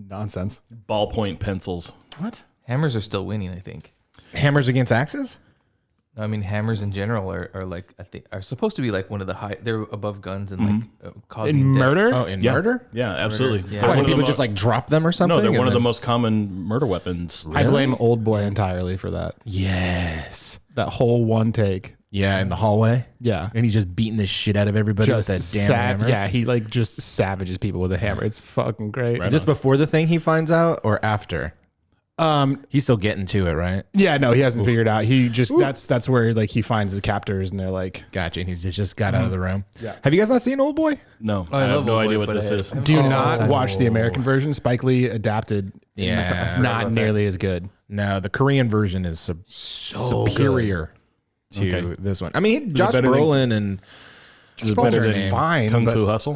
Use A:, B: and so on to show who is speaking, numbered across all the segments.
A: Nonsense.
B: Ballpoint pencils.
A: What?
C: Hammers are still winning, I think.
D: Hammers against axes?
C: I mean, hammers in general are like, I think, are supposed to be like one of the high. They're above guns and like causing
A: In
C: death.
A: murder?
D: Oh, in
B: Yeah.
D: murder?
B: Yeah, absolutely.
C: Yeah.
B: They're
D: Why,
B: one
D: do
B: of
D: people
B: the
D: just like drop them or something?
B: No, they're
D: and
B: one of the
D: then-
B: most common murder weapons.
A: I blame Old Boy entirely for that.
D: Yes.
A: That whole one take.
D: Yeah, in the hallway.
A: Yeah.
D: And he's just beating the shit out of everybody with that damn hammer.
A: Yeah, he like just savages people with a hammer. It's fucking great.
D: Is this before the thing he finds out or after? He's still getting to it, right?
A: Yeah, no, he hasn't figured out. He just that's where like he finds his captors and they're like,
D: Gotcha. And he's just got out of the room.
A: Yeah.
D: Have you guys not seen Old Boy?
B: No,
C: I
B: I have
C: love
B: no
C: Old Boy,
B: idea what
C: but
B: this
C: I
B: is.
C: haven't
A: do
C: seen it.
A: not
C: Oh.
A: watch the American version. Spike Lee adapted.
D: Yeah.
A: Not nearly as good.
D: No, the Korean version is superior to this one. I mean, Josh
B: better than-
D: Brolin and
B: Is it
A: Brolin
B: better
A: is
B: than
A: fine,
B: Kung
A: but-
B: Fu Hustle?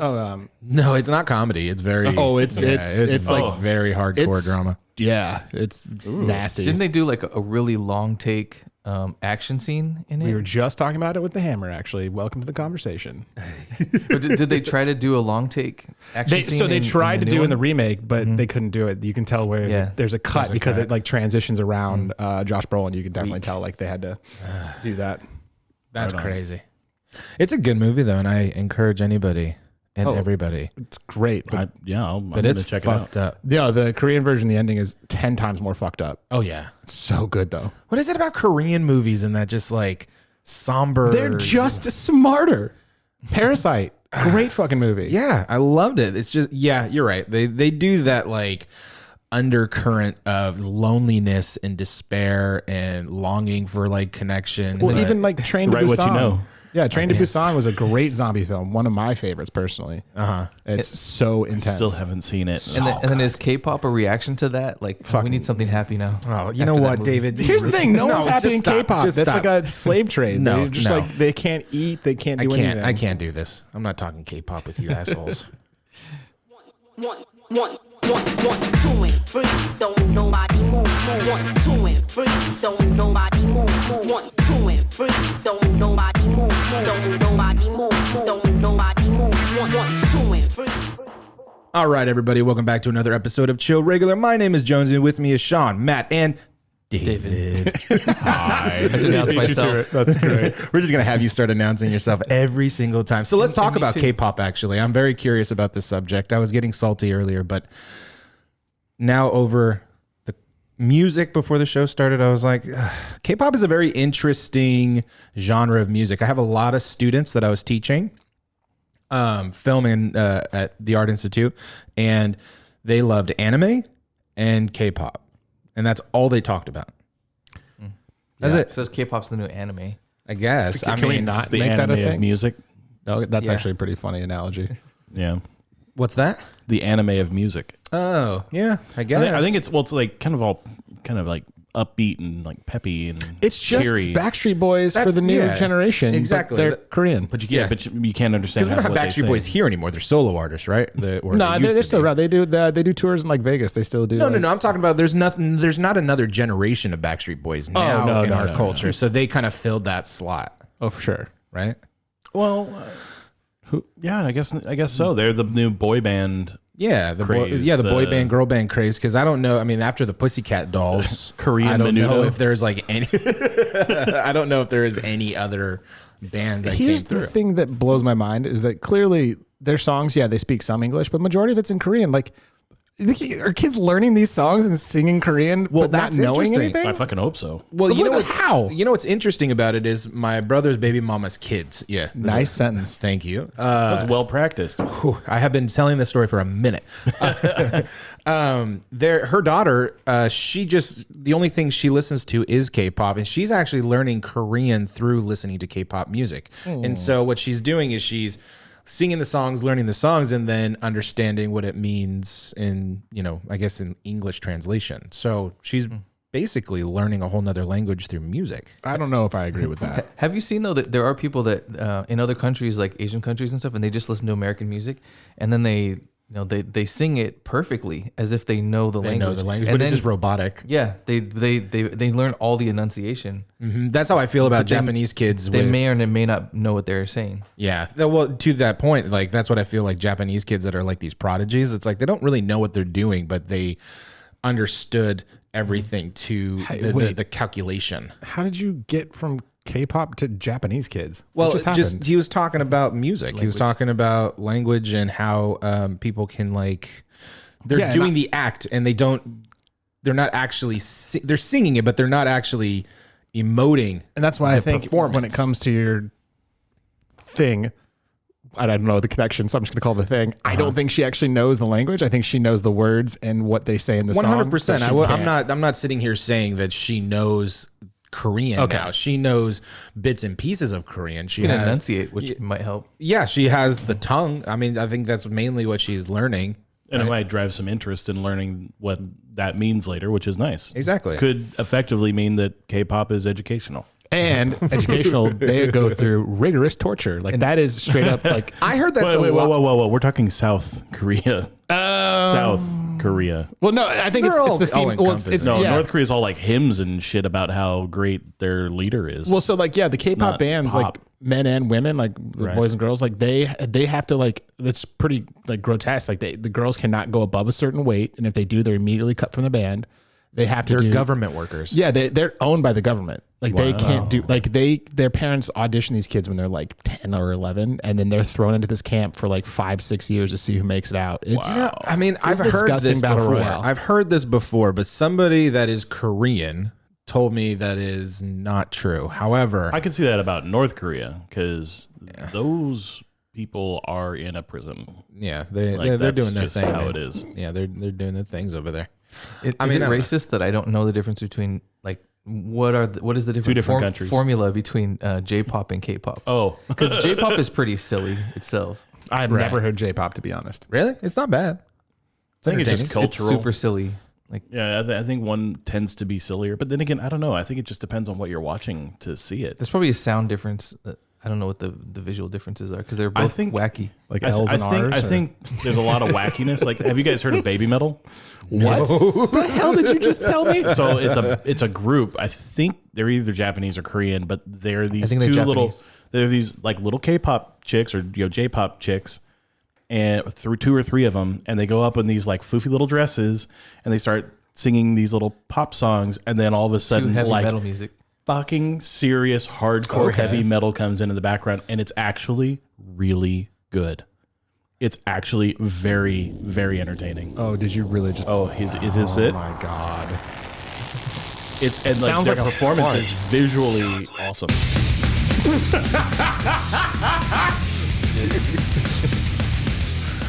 D: no, it's not comedy. It's very
A: it's
D: like
A: like-
D: very hardcore
A: it's-
D: drama.
A: Yeah, it's nasty.
C: Didn't they do like a really long take action scene in it?
A: We were just talking about it with the hammer, actually. Welcome to the conversation.
C: Or did they try to do a long take action scene?
A: They tried to do
C: new
A: in the
C: one?
A: remake, but they couldn't do it. You can tell where there's a cut because it like transitions around Josh Brolin. You can definitely tell like they had to do that.
D: That's crazy. It's a good movie though, and I encourage anybody and everybody.
A: It's great, but
B: I'm
D: But
B: gonna
D: it's
B: check it out.
D: fucked up.
A: yeah, the Korean version, the ending is 10 times more fucked up.
D: Oh yeah.
A: It's so good though.
D: What is it about Korean movies and that just like somber?
A: They're just smarter. Parasite, great fucking movie.
D: Yeah, I loved it. It's just you're right. They do that like undercurrent of loneliness and despair and longing for like connection.
A: Well,
D: but-
A: even like Train to
B: Write
A: Busan.
B: what you know.
A: Yeah, Train to Busan was a great zombie film. One of my favorites personally. It's so intense.
B: Still haven't seen it.
C: And then is K-pop a reaction to that? Like, we need something happy now.
D: Oh, you
C: after
D: know
C: that
D: what,
C: movie.
D: David?
A: Here's the thing: no one's happy
D: just
A: in
D: stop.
A: K-pop.
D: Just
A: That's
D: stop.
A: like a slave trade.
D: No,
A: They're just
D: no.
A: like they can't eat, they can't do anything.
D: I can't do this. I'm not talking K-pop with you assholes.
E: One, two and freeze, don't nobody move. 1, 2 and freeze, don't nobody move. 1, 2 and freeze, don't nobody move. Don't nobody move. Don't nobody move. 1, 2 and freeze.
D: All right, everybody, welcome back to another episode of Chill Regular. My name is Jonesy, and with me is Sean, Matt, and David. Hi.
C: I denounced myself.
A: That's great.
D: We're just going to have you start announcing yourself every single time. So let's talk
C: me
D: about
C: too.
D: K-pop, actually. I'm very curious about this subject. I was getting salty earlier, but now over the music before the show started, I was like, ugh, K-pop is a very interesting genre of music. I have a lot of students that I was teaching filming at the Art Institute, and they loved anime and K-pop. And that's all they talked about. That's
C: It
D: it.
C: says K-pop's the new anime.
D: I guess.
A: Can we not
B: The
A: make that a
B: anime of
A: thing?
B: music.
A: No, that's
C: Yeah.
A: actually a pretty funny analogy.
B: Yeah.
D: What's that?
B: The anime of music.
D: Oh, yeah, I guess.
B: I think it's like kind of like upbeat and like peppy and
A: It's just
B: cheery.
A: Backstreet Boys for
D: That's-
A: the new
D: yeah,
A: generation. but
D: exactly.
A: they're Korean.
B: But you can't.
D: Yeah.
B: But you can't understand.
D: because we don't have
B: what they
D: Backstreet
B: say.
D: Boys here anymore. They're solo artists, right?
A: No, they're still around. They do tours in like Vegas. They still do.
D: No,
A: like,
D: no. I'm talking about there's not another generation of Backstreet Boys now
A: no,
D: in
A: no,
D: our
A: no,
D: culture. So they kind of filled that slot,
A: Oh, for sure.
D: right?
B: Well, yeah, I guess so. They're the new boy band.
D: Yeah, the
B: Craze,
D: the boy
B: the-
D: band, girl band craze. Because I don't know. I mean, after the Pussycat Dolls,
B: Korean
D: I don't know
B: Menudo.
D: if there's like any. I don't know if there is any other band that
A: Here's
D: came
A: the
D: through.
A: thing that blows my mind is that clearly their songs, yeah, they speak some English, but majority of it's in Korean. Like, are kids learning these songs and singing Korean but not
D: that's
A: knowing
D: interesting.
A: anything?
B: I fucking hope so.
D: Well, you know
A: Look,
D: what's,
A: how?
D: You know what's interesting about it is my brother's baby mama's kids. Yeah,
A: Nice sentence.
D: Thank you.
B: That's well practiced.
D: I have been telling this story for a minute. Her daughter, the only thing she listens to is K-pop, and she's actually learning Korean through listening to K-pop music. And so what she's doing is she's singing the songs, learning the songs, and then understanding what it means in, I guess in English translation. So she's basically learning a whole nother language through music.
A: I don't know if I agree with that.
C: Have you seen though that there are people that in other countries like Asian countries and stuff, and they just listen to American music, and then they they sing it perfectly as if they know the
D: They
C: language.
D: know the language,
C: And
D: but it's
C: then-
D: just robotic.
C: Yeah, they learn all the enunciation.
D: That's how I feel about Japanese kids.
C: They
D: with,
C: may or may not know what they're saying.
D: Yeah. Well, to that point, like that's what I feel like Japanese kids that are like these prodigies. It's like they don't really know what they're doing, but they understood everything to the calculation.
A: How did you get from K-pop to Japanese kids?
D: Well,
A: What happened?
D: he was talking about music. He was talking about language and how people can like they're
A: Yeah, and
D: doing the act and they're not actually they're singing it, but they're not actually emoting.
A: And that's why I
D: the
A: think
D: performance.
A: when it comes to your thing, I don't know the connection, so I'm just going to call it the thing. I don't think she actually knows the language. I think she knows the words and what they say in the song.
D: 100%.
A: I'm
D: I'm not sitting here saying that she knows Korean
A: Okay.
D: now. She knows bits and pieces of Korean. She
C: You can
D: has,
C: enunciate, which might help.
D: yeah, she has the tongue. I mean, I think that's mainly what she's learning.
B: And it might drive some interest in learning what that means later, which is nice.
D: Exactly.
B: Could effectively mean that K-pop is educational.
A: and educational. They go through rigorous torture. Like that is straight up like.
D: I heard that's
B: Wait,
D: a lot.
B: whoa. We're talking South Korea. South Korea.
A: Well, no, I think
D: They're
A: it's
D: all
A: the theme. Well,
D: all-encompassing.
A: it's
B: No,
A: yeah.
B: North Korea's all like hymns and shit about how great their leader is.
A: Well, so like the K-pop
B: not
A: bands,
B: pop.
A: like men and women, like the
B: Right.
A: boys and girls, like they have to like it's pretty like grotesque. Like the girls cannot go above a certain weight, and if they do, they're immediately cut from the band. They have to
D: They're
A: do
D: government workers.
A: Yeah, they're owned by the government. Like they can't do like their parents audition these kids when they're like 10 or 11, and then they're thrown into this camp for like 5-6 years to see who makes it out. It's
D: Yeah, I mean, I've
A: a
D: heard
A: disgusting
D: this
A: battle
D: before.
A: royale.
D: I've heard this before, but somebody that is Korean told me that is not true. However,
B: I can see that about North Korea because those people are in a prison.
D: yeah,
B: Like,
D: they're
B: that's
D: doing their
B: just
D: thing.
B: how
D: man.
B: it is.
D: Yeah, they're doing their things over there.
C: Is
D: mean,
C: it
D: I don't know.
C: racist that I don't know the difference between like what is the different,
B: different countries.
C: formula between J-pop and K-pop?
B: Oh,
C: Because J-pop is pretty silly itself.
A: I've never heard J-pop, to be honest.
D: Really, it's not bad.
B: I think it's just
C: It's
B: cultural.
C: super silly. Like
B: Yeah, I think one tends to be sillier, but then again, I don't know. I think it just depends on what you're watching to see it.
C: there's probably a sound difference. I don't know what the visual differens are because they're both
B: think-
C: wacky.
A: Like
B: I, th-
A: L's
B: I
A: and
B: think
A: R's.
B: I think there's a lot of wackiness. Like, have you guys heard of Baby Metal?
A: What the hell did you just tell me?
B: So it's a group. I think they're either Japanese or Korean, but they're these
C: think
B: two
C: they're
B: little.
C: Japanese.
B: They're these like little K-pop chicks or J-pop chicks, and through 2 or 3 of them, and they go up in these like foofy little dresses, and they start singing these little pop songs, and then all of a
C: Too
B: sudden,
C: heavy
B: like
C: metal music.
B: fucking serious hardcore heavy metal comes into the background, and it's actually really good. It's actually very, very entertaining.
A: Oh, did you really just?
B: Oh, is this it?
A: My God.
B: It's and like
A: Sounds
B: their
A: like a
B: performance
A: fart.
B: is visually awesome.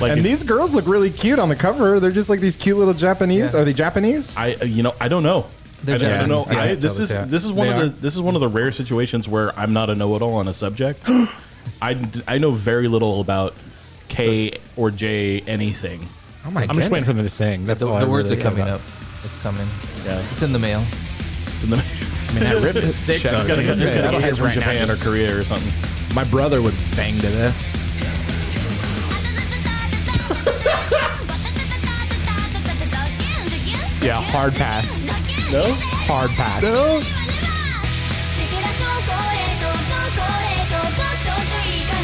B: Like
D: And
B: if-
D: these girls look really cute on the cover. They're just like these cute little Japanese.
C: Yeah.
D: Are they Japanese?
B: I I don't know.
C: They're
B: I don't know.
C: Japanese, yeah.
B: I, this
D: Tell
B: is
D: the chat.
B: this is one
D: They
B: of this is one of the rare situations where I'm not a know-it-all on a subject. I know very little about K or J anything.
D: Oh my
A: I'm just waiting for them to sing. That's
C: The,
A: all
C: the
A: I
C: words
A: really
C: are
A: care
C: coming
A: about.
C: up. It's coming.
B: Yeah,
C: It's in the mail.
B: it's in the.
D: I mean, that rip is sick. though,
B: It's gotta
D: dude.
B: get
D: That'll
B: here
D: hit
B: from
D: right now.
B: Japan or Korea or something.
D: My brother would bang to this.
A: Yeah, hard pass.
B: No.
A: Hard pass.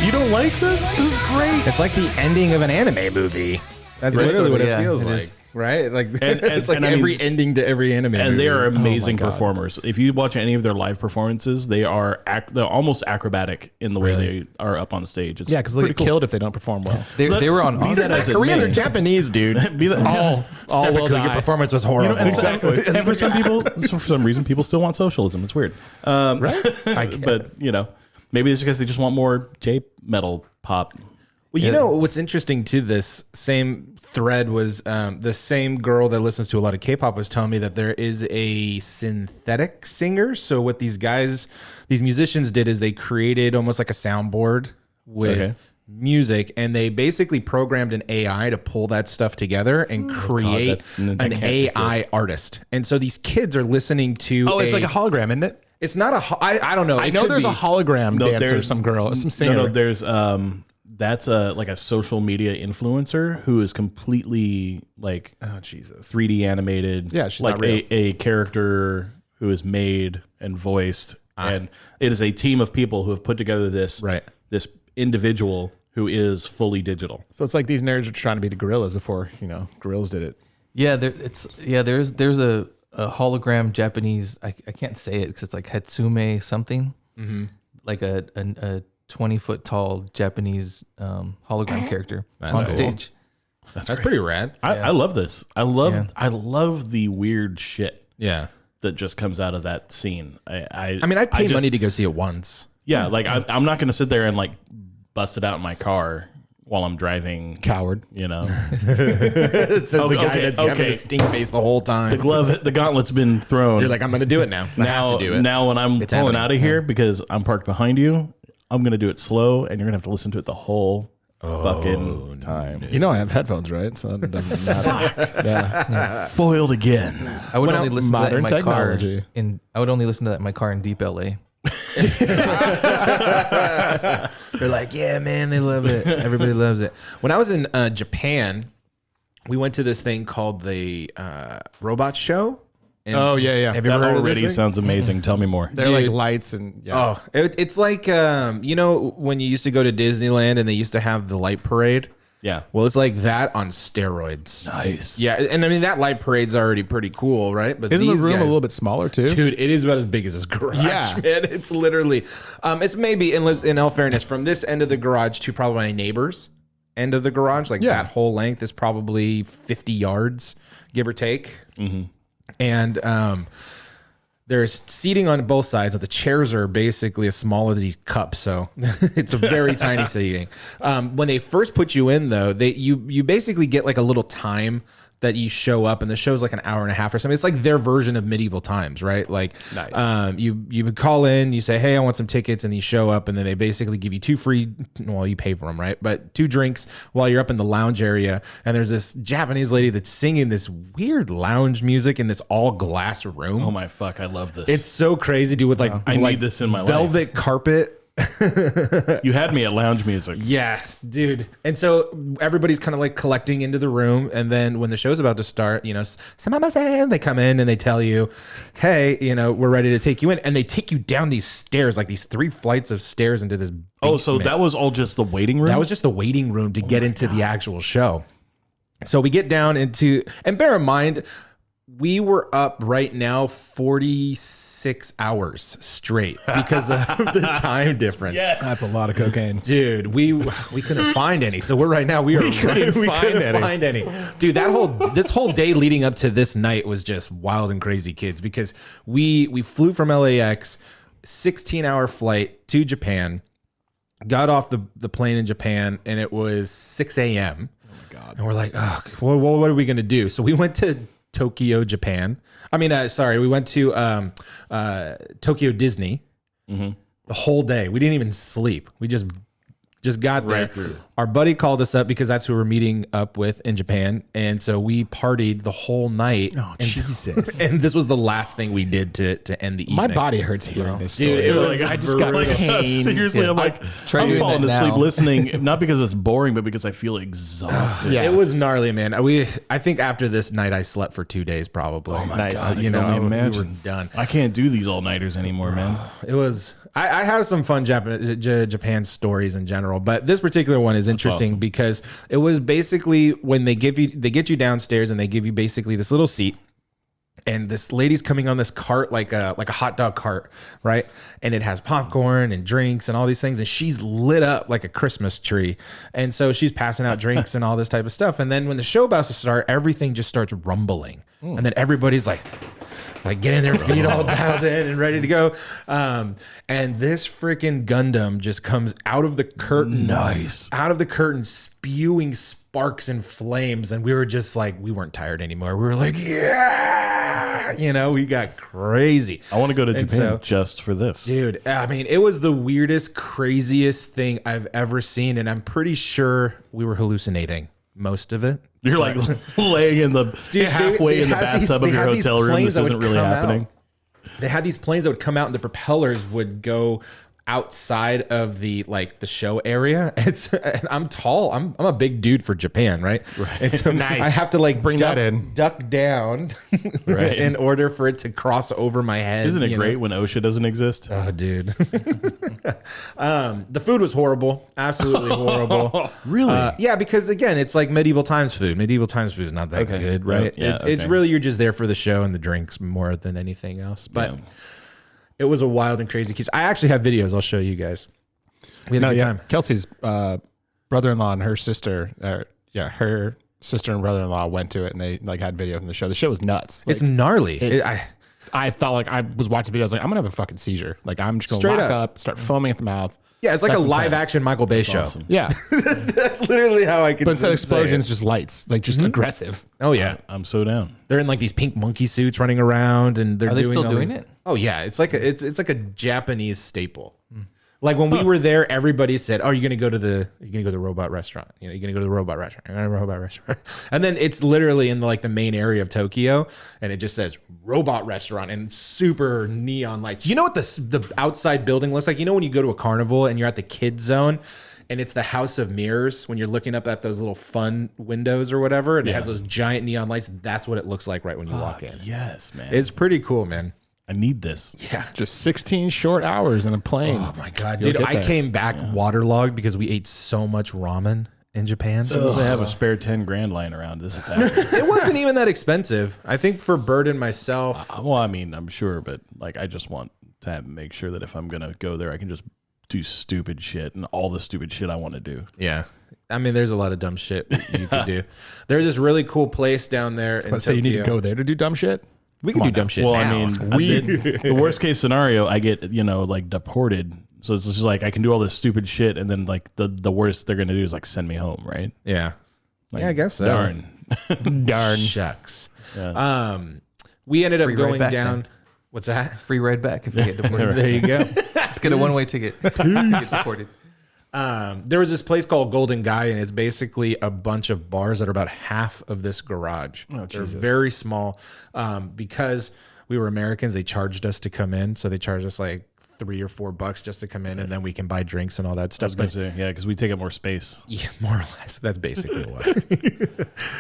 B: You don't like this? This is great.
D: It's like the ending of an anime movie. That's
B: Right.
D: literally what it
C: Yeah,
D: feels
C: it
D: like,
C: is.
D: right? Like
B: And-
D: it's like
B: and I mean-
D: every ending to every anime movie.
B: And they are amazing
A: God.
B: performers. If you watch any of their live performances, they are they're almost acrobatic in the way they are up on stage. It's
A: Yeah, because they'll
B: pretty
A: get killed if they don't perform well.
C: They were on.
B: Be that as it
D: Koreans
B: may.
D: are Japanese, dude.
B: Be that,
A: All will
D: Seppuku, your
A: die.
D: performance was horrible.
B: exactly. And for some people, for some reason, people still want socialism. It's weird, right? But maybe it's because they just want more J metal pop.
D: Well, you know what's interesting to this same thread was the same girl that listens to a lot of K-pop was telling me that there is a synthetic singer. So what these musicians did is they created almost like a soundboard with music, and they basically programmed an AI to pull that stuff together and create
B: that's- that
D: an
B: can't be
D: AI artist. And so these kids are listening to.
A: Oh, it's like a hologram, isn't it?
D: It's not a. I don't know.
A: I
D: It
A: know
D: could
A: there's
D: be.
A: a hologram dancer,
B: there's-
A: some girl, some singer.
B: No, that's a social media influencer who is completely like
D: Oh Jesus.
B: 3D animated.
A: Yeah, she's
B: like
A: not real.
B: a character who is made and voiced, and it is a team of people who have put together this this individual who is fully digital.
A: So it's like these nerds are trying to be the gorillas before, gorillas did it.
C: Yeah, there's a hologram Japanese. I can't say it because it's like Hatsume something. Like a 20-foot tall Japanese hologram character on stage.
D: That's pretty rad.
B: I love this. I love the weird shit
D: Yeah.
B: that just comes out of that scene.
D: I mean, I'd pay money to go see it once.
B: Yeah, like I'm not going to sit there and like bust it out in my car while I'm driving.
A: Coward.
D: It says the guy that's having a stink face the whole time.
B: The gauntlet's been thrown.
D: You're like, I'm going to do it now. I have to do it.
B: Now when I'm pulling
D: happening.
B: out of here because I'm parked behind you, I'm going to do it slow, and you're going to have to listen to it the whole fucking time.
A: I have headphones, right? So it doesn't matter. Yeah.
B: Foiled again.
C: I would only listen to that in
A: modern
C: my car.
A: technology.
C: I would only listen to that in my car in deep LA.
D: They're like, yeah, man, they love it. Everybody loves it. When I was in Japan, we went to this thing called the Robot Show. And
A: Oh, yeah.
D: Have you
B: That
D: ever heard of this
B: already
D: thing?
B: sounds amazing. Tell me more.
A: They're like
D: Dude.
A: lights and
D: Oh, it's like, when you used to go to Disneyland and they used to have the light parade?
B: Yeah.
D: Well, it's like that on steroids.
B: Nice.
D: Yeah, and I mean, that light parade's already pretty cool, right? But
A: Isn't the
D: these
A: room
D: guys,
A: a little bit smaller too?
D: Dude, it is about as big as this garage,
A: Yeah.
D: man. It's literally, it's maybe, in all fairness, from this end of the garage to probably my neighbor's end of the garage, like
A: Yeah.
D: that whole length is probably 50 yards, give or take. And there's seating on both sides. The chairs are basically as small as these cups, so it's a very tiny seating. When they first put you in, though, you basically get like a little time that you show up, and the show's like an hour and a half or something. It's like their version of medieval times, right? Like,
A: Nice.
D: You would call in, you say, hey, I want some tickets, and you show up, and then they basically give you 2 free, well, you pay for them, right? But 2 drinks while you're up in the lounge area, and there's this Japanese lady that's singing this weird lounge music in this all glass room.
B: Oh my fuck! I love this.
D: It's so crazy, dude, with like,
B: I need
D: like
B: this in my life.
D: velvet carpet.
B: You had me at lounge music.
D: Yeah, dude. And so everybody's kind of like collecting into the room. And then when the show's about to start, "Samamasen," they come in and they tell you, hey, we're ready to take you in. And they take you down these stairs, like these 3 flights of stairs into this
B: Oh, so
D: basement.
B: that was all just the waiting room?
D: That was just the waiting room to get into the actual show. So we get down into, and bear in mind, we were up right now 46 hours straight because of the time difference.
A: That's a lot of cocaine.
D: Dude, we couldn't find any. So we couldn't find any. Dude, this whole day leading up to this night was just wild and crazy, kids, because we flew from LAX, 16-hour flight to Japan, got off the plane in Japan, and it was 6 a.m. Oh my God. And we're like, oh, what are we going to do? So we went to Tokyo, Japan. We went to Tokyo Disney the whole day. We didn't even sleep. We just got there.
B: Right through.
D: Our buddy called us up because that's who we're meeting up with in Japan. And so we partied the whole night.
A: Oh, Jesus.
D: And this was the last thing we did to end the evening.
A: My body hurts hearing this
D: Dude,
A: story.
D: it was
A: I just got pain.
B: Seriously, I'm like,
C: Try
B: I'm
C: doing
B: falling
C: that
B: asleep
C: now.
B: listening, not because it's boring, but because I feel exhausted.
A: Yeah.
D: It was gnarly, man. I think after this night, I slept for 2 days probably. Oh my
A: Nice.
B: God, I can only
D: we were
B: imagine.
D: done.
B: I can't do these all-nighters anymore, man.
D: It was. I have some fun Japan stories in general, but this particular one is interesting
B: awesome.
D: because it was basically when they get you downstairs and they give you basically this little seat, and this lady's coming on this cart like a hot dog cart, right? And it has popcorn and drinks and all these things, and she's lit up like a Christmas tree, and so she's passing out drinks and all this type of stuff. And then when the show about to start, everything just starts rumbling, and then everybody's like getting their feet all dialed in and ready to go. And this freaking Gundam just comes out of the curtain.
B: Nice.
D: Out of the curtain, spewing sparks and flames. And we were just like, we weren't tired anymore. We were like, yeah. We got crazy.
B: I want to go to Japan
D: so-
B: just for this.
D: Dude, it was the weirdest, craziest thing I've ever seen. And I'm pretty sure we were hallucinating most of it.
B: You're like laying in the halfway
D: they
B: in the
D: had these-
B: bathtub
D: they
B: of your
D: had these
B: hotel room.
D: planes
B: This
D: that
B: isn't
D: would
B: really
D: come
B: happening.
D: out. They had these planes that would come out and the propellers would go outside of the show area. I'm tall. I'm a big dude for Japan, right? And so
A: Nice.
D: I have to like
A: Bring that in.
D: duck down
B: Right.
D: in order for it to cross over my head.
B: Isn't it
D: you
B: great
D: know?
B: when OSHA doesn't exist?
D: Oh, dude. The food was horrible. Absolutely horrible.
B: Really?
D: Yeah, because again, it's like medieval times food. Medieval times food is not that good, right?
B: Yeah,
D: It's
B: okay.
D: really, you're just there for the show and the drinks more than anything else. But it was a wild and crazy case. I actually have videos. I'll show you guys. We had a good time.
A: Kelsey's brother-in-law and her sister, her sister and brother-in-law went to it, and they like had video from the show. The show was nuts. Like,
D: It's gnarly.
A: I thought like I was watching videos like I'm gonna have a fucking seizure. Like I'm just gonna
D: Straight
A: lock
D: up.
A: up, start foaming at the mouth.
D: Yeah, it's like
A: That's
D: a live
A: intense.
D: action Michael Bay show.
B: Awesome.
A: Yeah,
D: That's literally how I could.
A: but instead of
D: say
A: explosions,
D: it.
A: just lights, like just aggressive.
D: Oh yeah,
B: I'm so down.
D: they're in like these pink monkey suits running around, and they're
C: Are they
D: doing
C: still
D: all
C: doing
D: these-
C: it?
D: Oh yeah, it's like a Japanese staple. Like when we were there, everybody said, "Oh, you're gonna go to the robot restaurant. You know, you're gonna go to the robot restaurant. You're gonna go to the robot restaurant." And then it's literally in the main area of Tokyo, and it just says robot restaurant and super neon lights. You know what the outside building looks like? You know when you go to a carnival and you're at the kids zone, and it's the House of Mirrors when you're looking up at those little fun windows or whatever, and it has those giant neon lights. That's what it looks like right when you walk in.
B: Yes, man.
D: It's pretty cool, man.
B: I need this.
D: Yeah.
A: Just 16 short hours in a plane.
D: Oh my god,
A: You'll
D: dude!
A: get
D: I
A: there.
D: came back waterlogged because we ate so much ramen in Japan.
B: Suppose I have a spare 10 grand lying around. This is happening.
D: It wasn't even that expensive. I think for Bird and myself.
B: Well, I mean, I'm sure, but like, I just want to make sure that if I'm gonna go there, I can just do stupid shit and all the stupid shit I want to do.
D: Yeah. I mean, there's a lot of dumb shit you could do. There's this really cool place down there in
A: But say you need to
D: Tokyo.
A: go there to do dumb shit.
D: We can do dumb shit
B: Well,
D: now.
B: I mean, the worst case scenario, I get like deported. So it's just like I can do all this stupid shit, and then like the worst they're gonna do is like send me home, right?
D: yeah.
B: Like,
D: Yeah, I guess so.
B: Darn.
A: Darn.
D: Shucks.
B: Yeah.
D: We ended up
C: Free ride
D: going
C: back
D: down.
C: then.
D: What's that?
C: Free ride back if you get deported.
D: There you go.
C: Just get a one-way ticket. Get deported.
D: There was this place called Golden Guy, and it's basically a bunch of bars that are about half of this garage. They're very small. Because we were Americans, they charged us to come in. So they charged us like $3 or $4 just to come in, and then we can buy drinks and all that
B: I
D: stuff.
B: was gonna say, yeah, because we take up more space.
D: Yeah, more or less. That's basically what.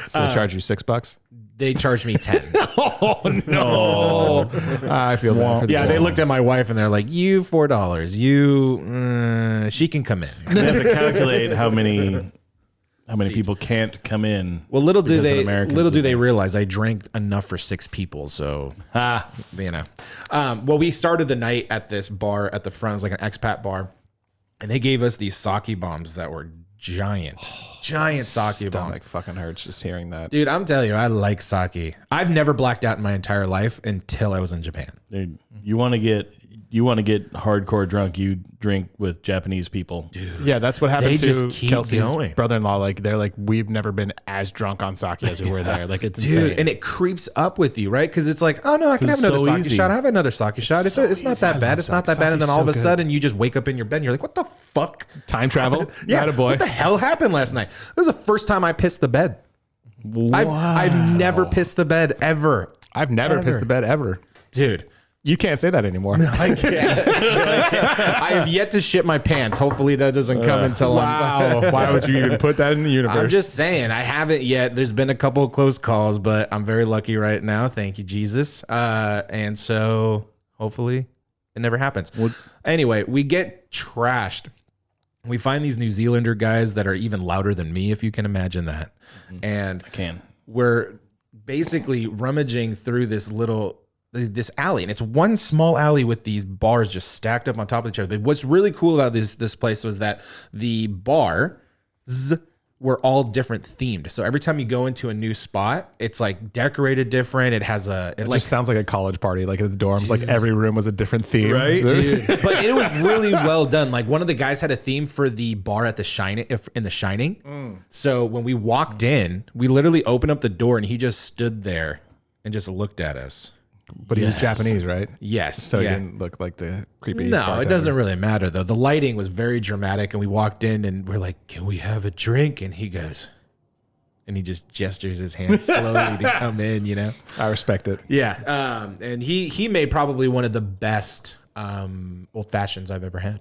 A: So they charge you $6.
D: They charged me 10.
A: No, I feel bad for the
D: Yeah, they looked at my wife and they're like, "You $4. You, she can come in."
B: They have to calculate how many people can't come in.
D: Well, little do
B: because of
D: they
B: Americans in there.
D: realize I drank enough for 6 people. So, you know. Well, we started the night at this bar at the front. It was like an expat bar, and they gave us these sake bombs that were giant sake bombs.
A: Stomach fucking hurts just hearing that.
D: Dude, I'm telling you, I like sake. I've never blacked out in my entire life until I was in Japan.
B: Dude, you want to get hardcore drunk, you drink with Japanese people. Dude.
A: Yeah, that's what happened
D: They
A: to
D: just keep
A: Kelsey's
D: going.
A: brother-in-law. Like they're like, we've never been as drunk on sake as we were there. Like it's
D: Dude,
A: insane.
D: and it creeps up with you, right? Because it's like, oh no, I can have
B: It's
D: another
B: so
D: sake
B: easy.
D: shot. I have another sake shot. It's not that bad. It's not that bad. And then all of a
A: so good.
D: sudden, you just wake up in your bed and you're like, what the fuck?
A: Time travel.
D: Yeah,
A: Atta boy.
D: what the hell happened last night? It was the first time I pissed the bed. I've never pissed the bed ever,
A: I've never pissed the bed ever.
D: dude.
A: You can't say that anymore.
D: I can't. I have yet to shit my pants. Hopefully that doesn't come until
A: Wow. Why would you even put that in the universe?
D: I'm just saying, I haven't yet. There's been a couple of close calls, but I'm very lucky right now. Thank you, Jesus. And so hopefully it never happens. Anyway, we get trashed. We find these New Zealander guys that are even louder than me, if you can imagine that. And
B: I can.
D: we're basically rummaging through this alley, and it's one small alley with these bars just stacked up on top of each other. But what's really cool about this place was that the bars were all different themed. So every time you go into a new spot, it's like decorated different. It has
A: It just sounds like a college party. Like in the dorms, like every room was a different theme.
B: Right?
D: Dude. But it was really well done. Like one of the guys had a theme for the bar at The Shining. So when we walked in, we literally opened up the door and he just stood there and just looked at us.
A: But he was Japanese, right?
D: Yes.
A: So
D: yeah.
A: he didn't look like the creepy.
D: No,
A: bartender.
D: it doesn't really matter though. The lighting was very dramatic, and we walked in and we're like, "Can we have a drink?" And he goes, and he just gestures his hand slowly to come in. You know.
A: I respect it.
D: Yeah. And he made probably one of the best old fashions I've ever had.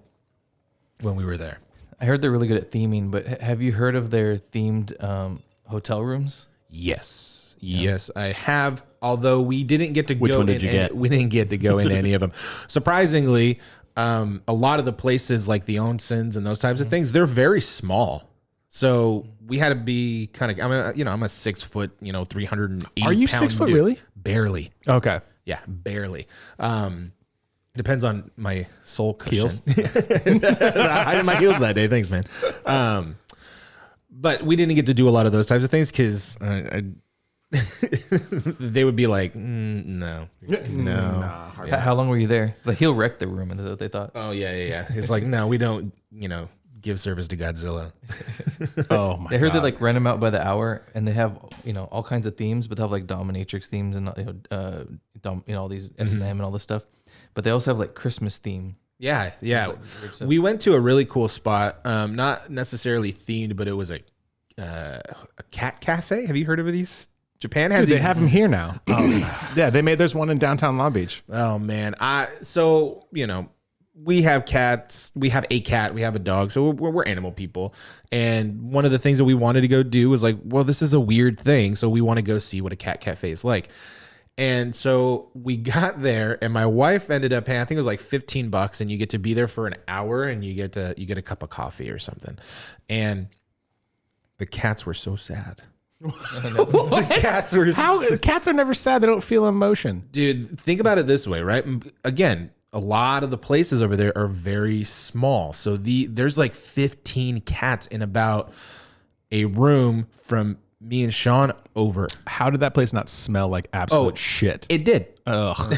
D: when we were there.
C: I heard they're really good at theming, but have you heard of their themed hotel rooms?
D: Yes. Yes, I have. Although we didn't get to
B: Which
D: go
B: one did
D: in
B: you get?
D: We didn't get to go in any of them. Surprisingly, a lot of the places like the onsens and those types of things, they're very small. So we had to be kind of, I'm a 6 foot, 380
A: Are you
D: pound
A: 6 foot,
D: dude.
A: really?
D: Barely.
A: Okay.
D: Yeah, barely. Depends on my soul
A: Heels?
D: cushion. I had my heels that day. Thanks, man. But we didn't get to do a lot of those types of things because they would be like, no.
C: How long were you there? Like he'll wreck the room, and they thought.
D: Oh, yeah. It's like, no, we don't, give service to Godzilla.
A: Oh my
C: They heard
A: God.
C: they like rent them out by the hour, and they have all kinds of themes, but they have like dominatrix themes and all these S&M and all this stuff. But they also have like Christmas theme.
D: Yeah.
C: weird stuff.
D: We went to a really cool spot, not necessarily themed, but it was a cat cafe. Have you heard of these? Japan has
A: Dude, they
D: these.
A: have them here now. Yeah, there's one in downtown Long Beach.
D: Oh man, we have cats. We have a cat. We have a dog. So we're animal people. And one of the things that we wanted to go do was like, well, this is a weird thing. So we want to go see what a cat cafe is like. And so we got there, and my wife ended up paying, I think it was like $15, and you get to be there for an hour, and you get a cup of coffee or something. And the cats were so sad. The cats were
A: Cats are never sad. They don't feel emotion.
D: Dude, think about it this way, right? Again, a lot of the places over there are very small. So there's like 15 cats in about a room from me and Sean over.
A: How did that place not smell like absolute shit?
D: It did.
A: Ugh.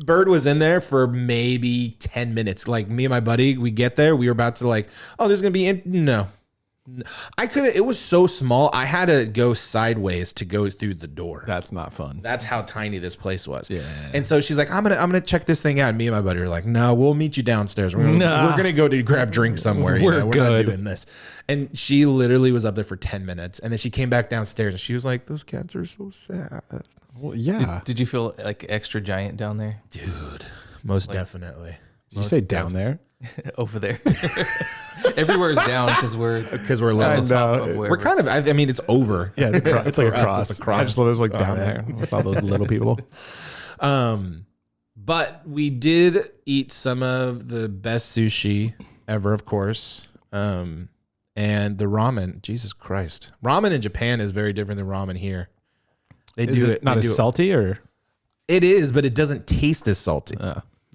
D: Bird was in there for maybe 10 minutes. Like me and my buddy, we get there. We were about to like, oh, there's going to be, no. I couldn't, it was so small. I had to go sideways to go through the door.
A: That's not fun.
D: That's how tiny this place was.
A: Yeah.
D: And so she's like, I'm gonna check this thing out. And me and my buddy are like, no, we'll meet you downstairs. We're gonna go to grab drinks somewhere.
A: We're
D: We're
A: good.
D: not doing this. And she literally was up there for 10 minutes. And then she came back downstairs and she was like, those cats are so sad.
A: Well, yeah.
C: Did you feel like extra giant down there?
D: Dude, most definitely.
A: Did you say down there?
C: Over there. Everywhere is down because we're
D: low.
C: on top of
A: know.
C: where
D: We're kind of, I mean, it's over.
A: Yeah, it's like a
D: For us,
A: cross.
D: it's a cross.
A: I just love those like down there with all those little people.
D: But we did eat some of the best sushi ever, of course. And the ramen, Jesus Christ. Ramen in Japan is very different than ramen here. They
A: Is
D: do
A: it not as salty or?
D: It is, but it doesn't taste as salty.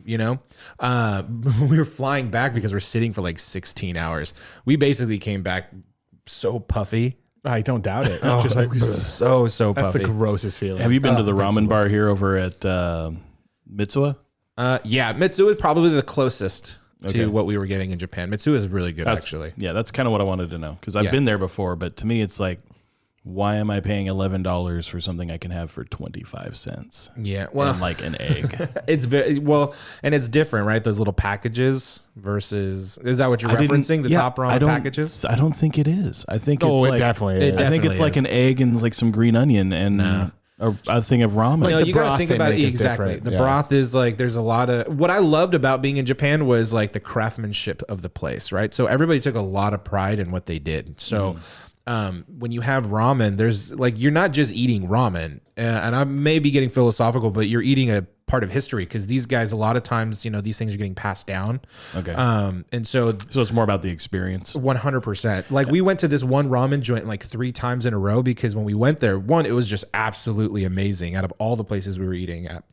D: We were flying back because we're sitting for like 16 hours. We basically came back so puffy.
A: I don't doubt it.
D: Just like so
A: That's
D: puffy.
A: the grossest feeling.
B: Have you been to the ramen bar here over at Mitsuwa?
D: Yeah, Mitsu is probably the closest
B: Okay.
D: to what we were getting in Japan. Mitsu is really good, actually.
B: Yeah, that's kind of what I wanted to know because I've been there before, but to me it's like, why am I paying $11 for something I can have for 25 cents?
D: Yeah, well,
B: And like an egg.
D: it's very well, and it's different, right? Those little packages versus, is that what you're
B: I didn't-
D: referencing? The
B: yeah,
D: top ramen packages?
B: I don't think it is. I think
A: Oh,
B: it's
A: it
B: like
A: definitely is.
D: It
B: I think it's
D: definitely
B: like
D: is.
B: an egg and like some green onion and a thing of ramen.
D: No,
A: the
D: you got to
A: broth
D: think
A: they
D: about it
A: make is
D: exactly.
A: different,
D: The
A: yeah.
D: broth is like, there's a lot of, what I loved about being in Japan was like the craftsmanship of the place, right? So everybody took a lot of pride in what they did. So when you have ramen, there's like, you're not just eating ramen, and I may be getting philosophical, but you're eating a part of history because these guys, a lot of times, these things are getting passed down.
B: Okay.
D: And so100%. Like we went to this one ramen joint like 3 times in a row because when we went there, one, it was just absolutely amazing out of all the places we were eating at.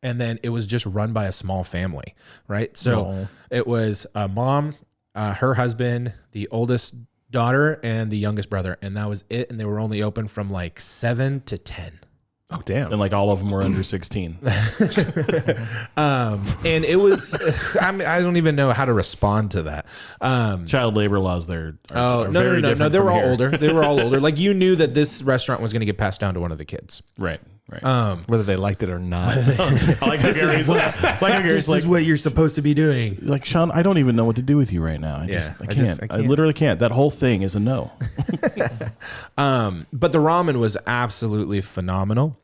D: And then it was just run by a small family, right? So it was a mom, her husband, the oldest daughter, and the youngest brother. And that was it. And they were only open from like 7 to 10.
A: Oh, damn.
B: And like all of them were under 16.
D: And it was, I don't even know how to respond to that.
B: Child labor laws there are
D: No,
B: very different
D: they were
B: from
D: all
B: here.
D: older. They were all older. Like you knew that this restaurant was going to get passed down to one of the kids.
B: Right. Right.
A: Whether they liked it or not.
B: I like how Gary's like,
D: This is what you're supposed to be doing.
B: like, Sean, I don't even know what to do with you right now. I can't. I literally can't. That whole thing is a no.
D: But the ramen was absolutely phenomenal.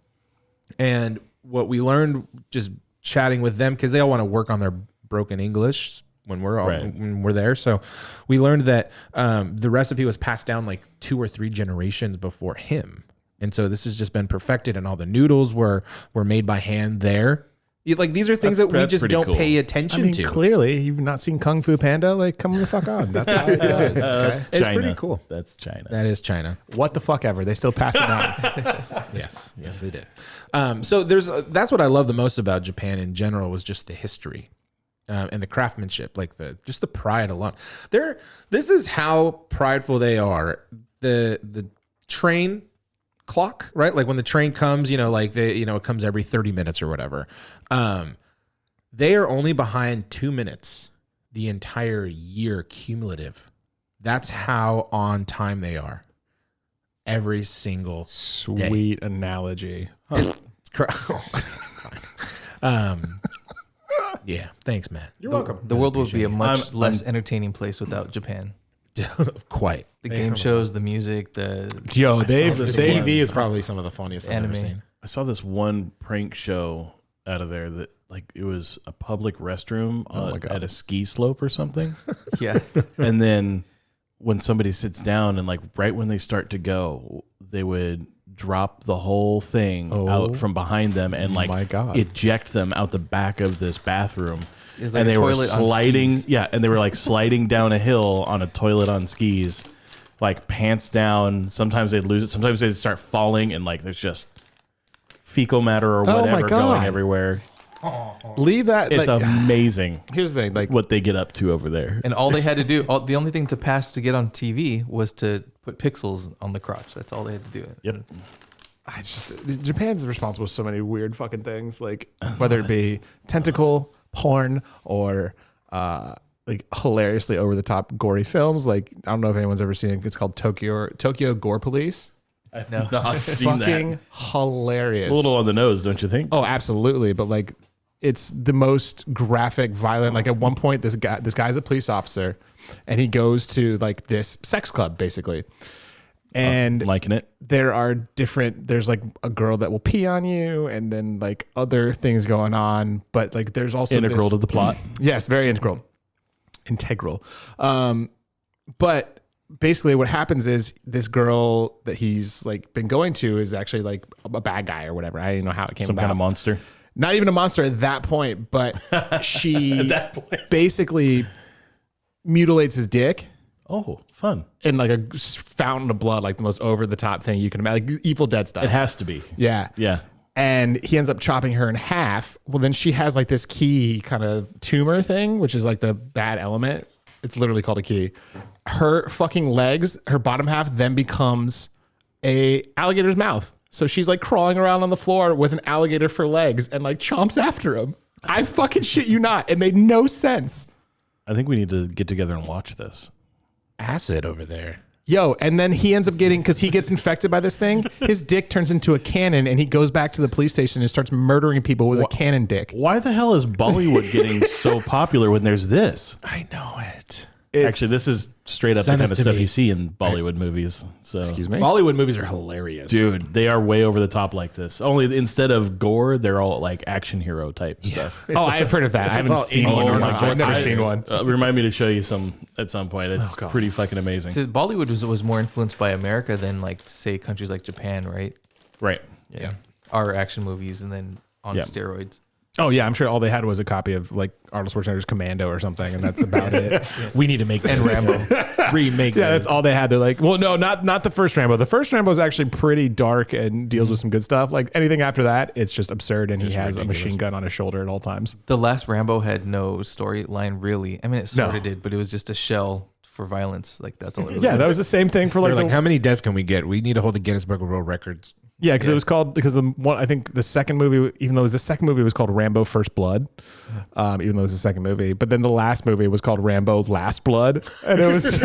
D: And what we learned just chatting with them, because they all want to work on their broken English, when we're there. So we learned that the recipe was passed down like 2 or 3 generations before him. And so this has just been perfected, and all the noodles were made by hand there. Like, these are things that we just don't pay attention to.
A: Clearly, you've not seen Kung Fu Panda. Like, come the fuck on. That's how it does.
B: That's
A: It's
B: China.
A: pretty cool.
B: That's China.
D: That is China.
A: What the fuck ever. They still pass it on.
D: Yes, they did. So that's what I love the most about Japan in general, was just the history and the craftsmanship, like the pride alone. This is how prideful they are. The train clock, right? Like when the train comes, it comes every 30 minutes or whatever. They are only behind 2 minutes the entire year cumulative. That's how on time they are. Every single
A: Sweet analogy.
D: Yeah, thanks, man.
A: You're welcome.
C: The world would be a much less entertaining place without Japan.
D: Quite.
C: The game shows, the music,
D: TV is probably some of the funniest I've ever seen.
B: I saw this one prank show out of there that, like, it was a public restroom at a ski slope or something.
C: Yeah.
B: And then when somebody sits down and, like, right when they start to go, they would drop the whole thing out from behind them and, like, eject them out the back of this bathroom.
C: Like,
B: and they were sliding, and they were like sliding down a hill on a toilet on skis, like pants down. Sometimes they'd lose it. Sometimes they'd start falling, and like there's just fecal matter or whatever going everywhere.
A: Leave that.
B: It's amazing.
A: Here's the thing, like
B: what they get up to over there.
C: And all they had to do, the only thing to pass to get on TV was to put pixels on the crotch. That's all they had to do.
B: Yep.
A: Japan's responsible for so many weird fucking things, like whether it be tentacle porn or like hilariously over the top gory films. Like, I don't know if anyone's ever seen it. It's called Tokyo Gore Police.
B: I've not seen
A: Fucking
B: that.
A: hilarious.
B: A little on the nose, don't you think?
A: Oh, absolutely. But like, it's the most graphic, violent. Like at one point, this guy's a police officer, and he goes to like this sex club, basically. And
B: liking it.
A: There's like a girl that will pee on you, and then like other things going on. But like, there's also
B: Integral to the plot.
A: Yes, very integral. But basically what happens is this girl that he's like been going to is actually like a bad guy or whatever. I don't know how it came about.
B: Some kind of monster.
A: Not even a monster at that point, but she basically mutilates his dick.
B: Oh, fun.
A: In like a fountain of blood, like the most over the top thing you can imagine, like Evil Dead stuff.
B: It has to be.
A: Yeah.
B: Yeah.
A: And he ends up chopping her in half. Well, then she has like this key kind of tumor thing, which is like the bad element. It's literally called a key. Her fucking legs, her bottom half then becomes a alligator's mouth. So she's like crawling around on the floor with an alligator for legs and like chomps after him. I fucking shit you not. It made no sense.
B: I think we need to get together and watch this.
D: Acid over there.
A: Yo, and then he ends up getting, because he gets infected by this thing, his dick turns into a cannon, and he goes back to the police station and starts murdering people with a cannon dick.
B: Why the hell is Bollywood getting so popular when there's this?
D: I know it.
B: Actually, this is straight up the
D: Send
B: kind
D: this
B: of
D: to
B: stuff
D: me.
B: you see in Bollywood movies. So,
A: Excuse me?
D: Bollywood movies are hilarious.
B: dude, they are way over the top like this. Only instead of gore, they're all like action hero type stuff.
A: Oh, I've heard of that. I haven't seen one.
B: Oh my
A: I've never
B: God.
A: seen one.
B: Remind me to show you some at some point. It's pretty fucking amazing.
C: So Bollywood was more influenced by America than like say countries like Japan, right?
B: Right.
C: Yeah. Our action movies and then on
B: Yeah.
C: steroids.
A: Oh, yeah, I'm sure all they had was a copy of like Arnold Schwarzenegger's Commando or something, and that's about it.
D: We need to make
C: And Rambo.
D: remake.
A: Yeah, that's all they had. They're like, well, no, not the first Rambo. The first Rambo is actually pretty dark and deals with some good stuff. Like anything after that, it's just absurd, and he has a machine gun on his shoulder at all times.
C: The last Rambo had no storyline really. I mean, it sort
A: No.
C: of did, but it was just a shell for violence. Like that's all it was.
A: Yeah, that was the same thing for
D: They're
A: like,
D: like, how many deaths can we get? We need to hold the Guinness Book of World Records.
A: yeah, because it was called the one. I think the second movie, even though it was the second movie, was called Rambo First Blood, even though it was the second movie. But then the last movie was called Rambo Last Blood, and it was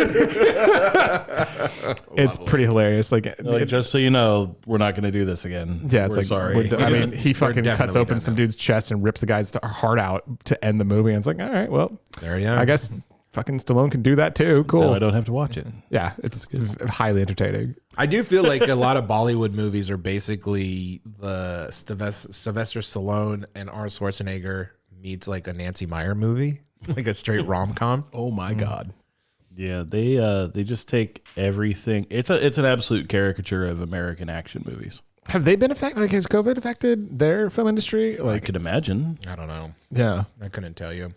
A: it's pretty hilarious. Like,
B: Just so you know, we're not going to do this again.
A: yeah, it's
B: We're
A: like
B: sorry.
A: I mean, he fucking cuts
D: definitely
A: open
D: done
A: some
D: that.
A: dude's chest and rips the guy's heart out to end the movie. And it's like, all right, well,
D: There you are.
A: I guess fucking Stallone can do that too. Cool.
B: No, I don't have to watch it.
A: Yeah, it's highly entertaining.
D: I do feel like a lot of Bollywood movies are basically the Sylvester Stallone and Arnold Schwarzenegger meets like a Nancy Meyer movie. Like a straight rom-com.
A: Oh my God.
B: Yeah, they just take everything. It's an absolute caricature of American action movies.
A: Have they been affected? Like, has COVID affected their film industry?
B: I
A: Like,
B: could imagine.
D: I don't know.
A: yeah.
D: I couldn't tell you.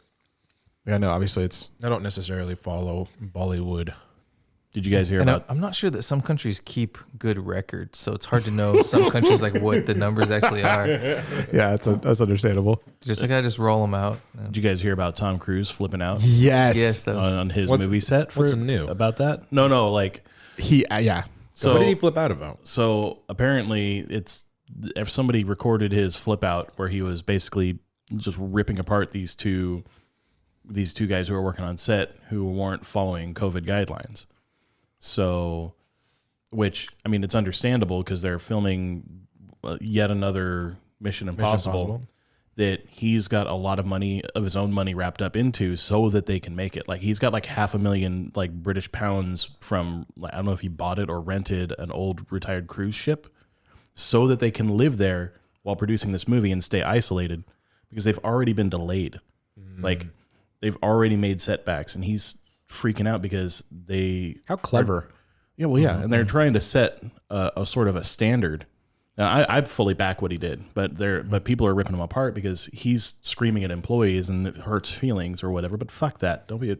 A: Yeah, no, obviously it's.
D: I don't necessarily follow Bollywood.
B: Did you guys hear
C: And
B: about?
C: I'm not sure that some countries keep good records, so it's hard to know some countries like what the numbers actually are.
A: Yeah, that's understandable.
C: Just like I just roll them out.
B: Did you guys hear about Tom Cruise flipping out
A: Yes.
C: Yes, that was
B: on his
D: What-
B: movie set?
D: what's new?
B: about that? No, like
A: He, yeah.
B: so.
D: What did he flip out about?
B: So apparently, it's if somebody recorded his flip out where he was basically just ripping apart these two guys who were working on set who weren't following COVID guidelines. So, which I mean, it's understandable because they're filming yet another Mission Impossible that he's got a lot of money of his own money wrapped up into so that they can make it. Like he's got like $500,000 like British pounds from like, I don't know if he bought it or rented an old retired cruise ship so that they can live there while producing this movie and stay isolated because they've already been delayed. Like they've already made setbacks and he's freaking out because they
D: How clever.
B: yeah, well, yeah, and they're trying to set a sort of a standard. Now, I fully back what he did, but people are ripping him apart because he's screaming at employees and it hurts feelings or whatever. But fuck that! Don't be a.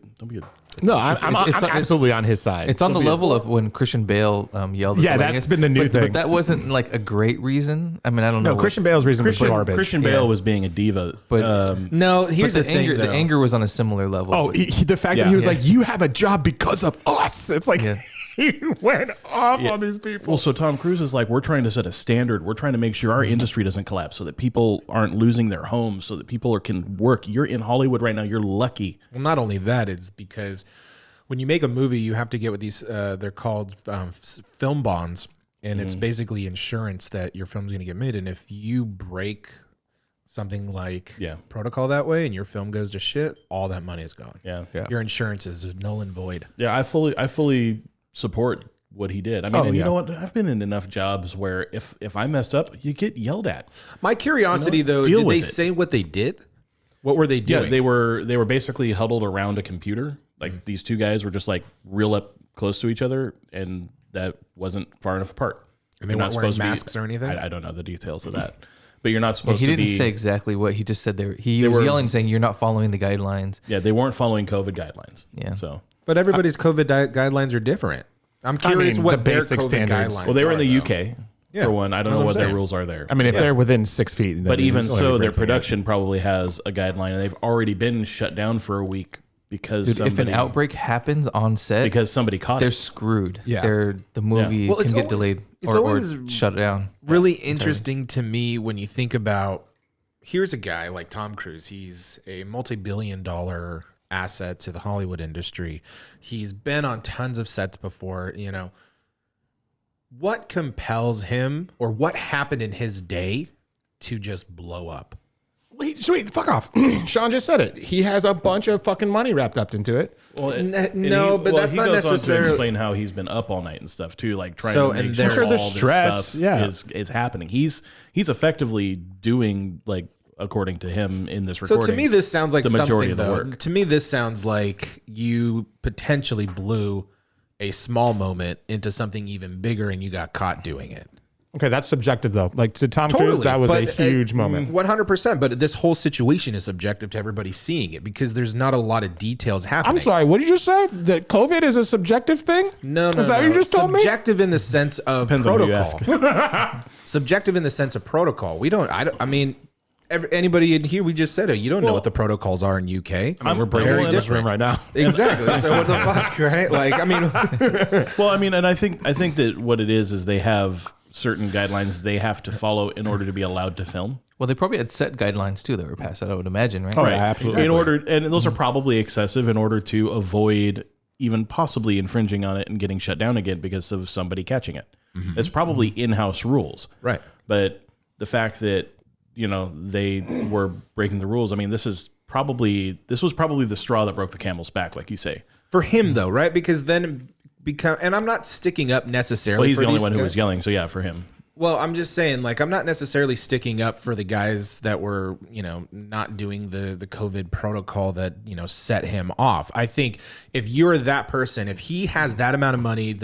A: No, I'm absolutely on his side.
C: It's on the level of when Christian Bale yelled. At
A: Yeah,
C: the
A: that's
C: audience.
A: been the new
C: But
A: thing.
C: that wasn't like a great reason. I mean, I don't know.
A: No, Christian Bale's reason was garbage.
B: Christian Bale was being a diva,
C: But-
D: No,
C: But
D: here's
C: the
D: thing,
C: anger,
D: though.
C: the anger was on a similar level.
A: Oh, the fact that
B: Yeah.
A: he was
C: Yeah.
A: like, "You have a job because of us." It's like
C: Yeah.
A: he went off on these people.
B: Well, so Tom Cruise is like, we're trying to set a standard. We're trying to make sure our industry doesn't collapse, so that people aren't losing their homes, so that people can work. You're in Hollywood right now. You're lucky.
D: Well, not only that, it's because when you make a movie, you have to get what these they're called film bonds, and it's basically insurance that your film's going to get made. And if you break something like
B: Yeah.
D: protocol that way, and your film goes to shit, all that money is gone.
B: Yeah,
D: Your insurance is null and void.
B: yeah. I fully support what he did. I mean, and you
A: yeah.
B: know what? I've been in enough jobs where if I messed up, you get yelled at.
D: My curiosity, though,
B: Deal
D: did
B: with
D: they
B: it.
D: say what they did? What were they doing?
B: Yeah, they were basically huddled around a computer. Like these two guys were just like real up close to each other, and that wasn't far enough apart.
D: And they
B: You're
D: weren't wearing masks or anything?
B: I don't know the details of that, but you're not
C: Yeah,
B: supposed
C: he
B: to
C: didn't
B: be.
C: say exactly what he just said. There, he was
B: were-
C: yelling, saying, "You're not following the guidelines."
B: Yeah, they weren't following COVID guidelines.
C: Yeah.
B: So
D: But everybody's COVID guidelines are different. I'm curious
A: mean,
D: what
A: the
D: their
A: basic
D: COVID
A: standards.
D: guidelines
B: well, they were in the
D: are,
B: UK
D: Yeah,
B: for one. I don't
D: that's
B: know
D: what
B: what
D: I'm
B: their
D: saying.
B: rules are there.
A: I mean, if they're within 6 feet, then
B: But even
A: it's only
B: so, their
A: breaking it.
B: production probably has a guideline, and they've already been shut down for a week because
C: Dude, if
B: somebody,
C: an outbreak happens on set,
B: because somebody caught
C: they're
B: it.
C: screwed.
A: Yeah.
C: The movie
D: Well, it's
C: can get
D: always-
C: delayed
D: it's
C: or
D: always
C: shut down.
D: really interesting to me when you think about here's a guy like Tom Cruise. He's a multi-billion-dollar asset to the Hollywood industry. He's been on tons of sets before, you know. What compels him or what happened in his day to just blow up?
A: Wait, fuck off. Sean just said it. He has a bunch of fucking money wrapped up into it.
B: Well,
D: No, but that's
B: he
D: not
B: goes on
D: necessarily-
B: to explain how he's been up all night and stuff too, like trying
D: So,
B: to
D: and
B: make
D: there's-
B: sure
D: I'm
B: all
A: sure
B: this
A: the stress,
B: stuff
A: yeah.
B: is happening. He's effectively doing, like, according to him in this
D: So
B: recording.
D: to me, this sounds like
B: the majority
D: something,
B: of the
D: though.
B: work.
D: To me, this sounds like you potentially blew a small moment into something even bigger and you got caught doing it.
A: Okay, that's subjective though. Like to Tom Cruise, that was a huge moment.
D: 100%. But this whole situation is subjective to everybody seeing it because there's not a lot of details happening.
A: I'm sorry, what did you just say? That COVID is a subjective thing?
D: No.
A: Is that what you just told me?
D: Subjective in the sense of
B: Depends on who you
D: protocol. Subjective in the sense of protocol. I mean, anybody in here, we just said it. You don't know what the protocols are in UK.
A: We're breaking
B: very
A: in this
B: different.
A: room right now.
D: Exactly. So what the fuck, right? Like, I mean,
B: Well, I mean, and I think that what it is they have certain guidelines they have to follow in order to be allowed to film.
C: Well, they probably had set guidelines too that were passed out, I would imagine, right?
A: Oh, yeah, absolutely.
B: In order, and those are probably excessive in order to avoid even possibly infringing on it and getting shut down again because of somebody catching it. It's probably in-house rules,
D: Right.
B: But the fact that they were breaking the rules. I mean, this was probably the straw that broke the camel's back, like you say.
D: for him though, right? Because then and I'm not sticking up necessarily.
B: Well, he's
D: for
B: the only
D: these
B: one who
D: guys.
B: was yelling, so yeah, for him.
D: Well, I'm just saying, like, I'm not necessarily sticking up for the guys that were, not doing the COVID protocol that, set him off. I think if you're that person, if he has that amount of money,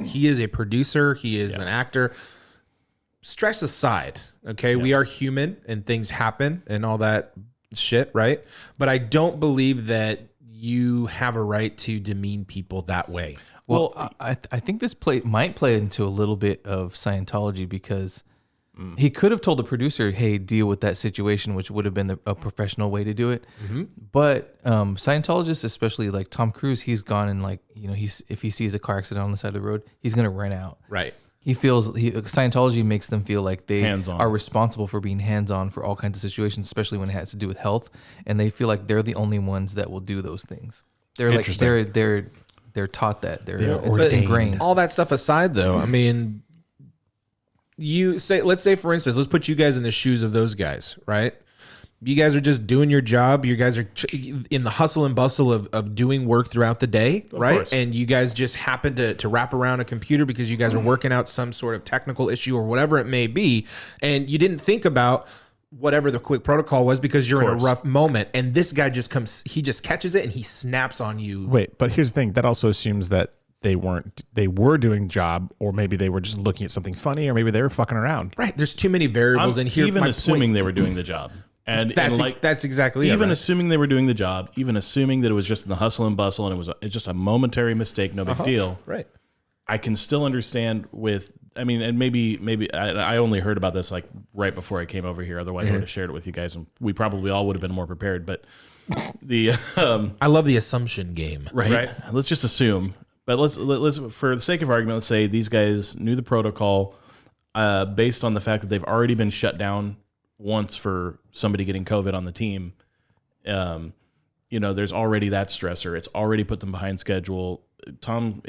D: he is a producer, he is an actor, stress aside, okay? We are human and things happen and all that shit, right? But I don't believe that you have a right to demean people that way.
C: Well, I think this might play into a little bit of Scientology because he could have told the producer, "Hey, deal with that situation," which would have been a professional way to do it. But Scientologists, especially like Tom Cruise, he's gone and if he sees a car accident on the side of the road, he's gonna rent out.
D: Right.
C: He feels Scientology makes them feel like they
B: Hands-on.
C: are responsible for being hands-on for all kinds of situations, especially when it has to do with health, and they feel like they're the only ones that will do those things. They're like they're taught that it's ingrained.
D: All that stuff aside, though, I mean, let's say for instance, let's put you guys in the shoes of those guys, right? You guys are just doing your job. You guys are in the hustle and bustle of doing work throughout the day, right?
B: Course.
D: And you guys just happen to wrap around a computer because you guys are working out some sort of technical issue or whatever it may be. And you didn't think about whatever the quick protocol was because you're in a rough moment. And this guy just he just catches it and he snaps on you.
A: Wait, but here's the thing. That also assumes that they were doing job, or maybe they were just looking at something funny, or maybe they were fucking around.
D: Right. There's too many variables in here.
B: Even assuming they were doing the job. And
D: that's exactly it,
B: even
D: right?
B: assuming they were doing the job, even assuming that it was just in the hustle and bustle and it's just a momentary mistake, no big deal.
D: Right.
B: I can still understand and maybe I only heard about this like right before I came over here. Otherwise, I would have shared it with you guys, and we probably all would have been more prepared. But
D: I love the assumption game.
B: right? Let's just assume. But let's for the sake of argument, let's say these guys knew the protocol based on the fact that they've already been shut down once for somebody getting COVID on the team. There's already that stressor. It's already put them behind schedule. Tom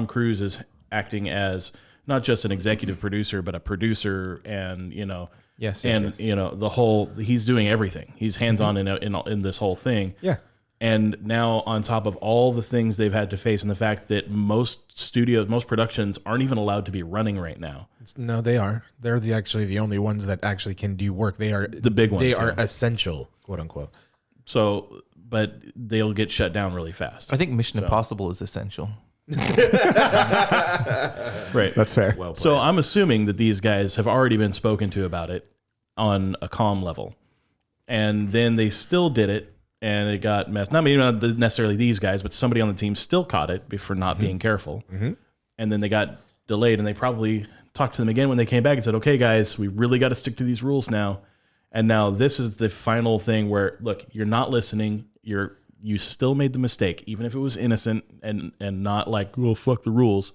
B: Cruise is acting as not just an executive producer, but a producer, and
D: Yes.
B: the whole, he's doing everything. He's hands on in this whole thing.
D: Yeah.
B: And now on top of all the things they've had to face, and the fact that most studios, most productions aren't even allowed to be running right now.
D: No, they are. They're actually the only ones that actually can do work. They are
B: the big ones.
D: They are essential, quote unquote.
B: So, but they'll get shut down really fast.
C: I think Mission Impossible is essential.
B: Right.
A: That's fair.
B: Well, so I'm assuming that these guys have already been spoken to about it on a calm level, and then they still did it, and it got messed. Not maybe not necessarily these guys, but somebody on the team still caught it for not being careful, and then they got delayed, and they probably talked to them again when they came back and said, "Okay, guys, we really got to stick to these rules now." And now this is the final thing where, look, you're not listening. You still made the mistake, even if it was innocent and not like, well, fuck the rules.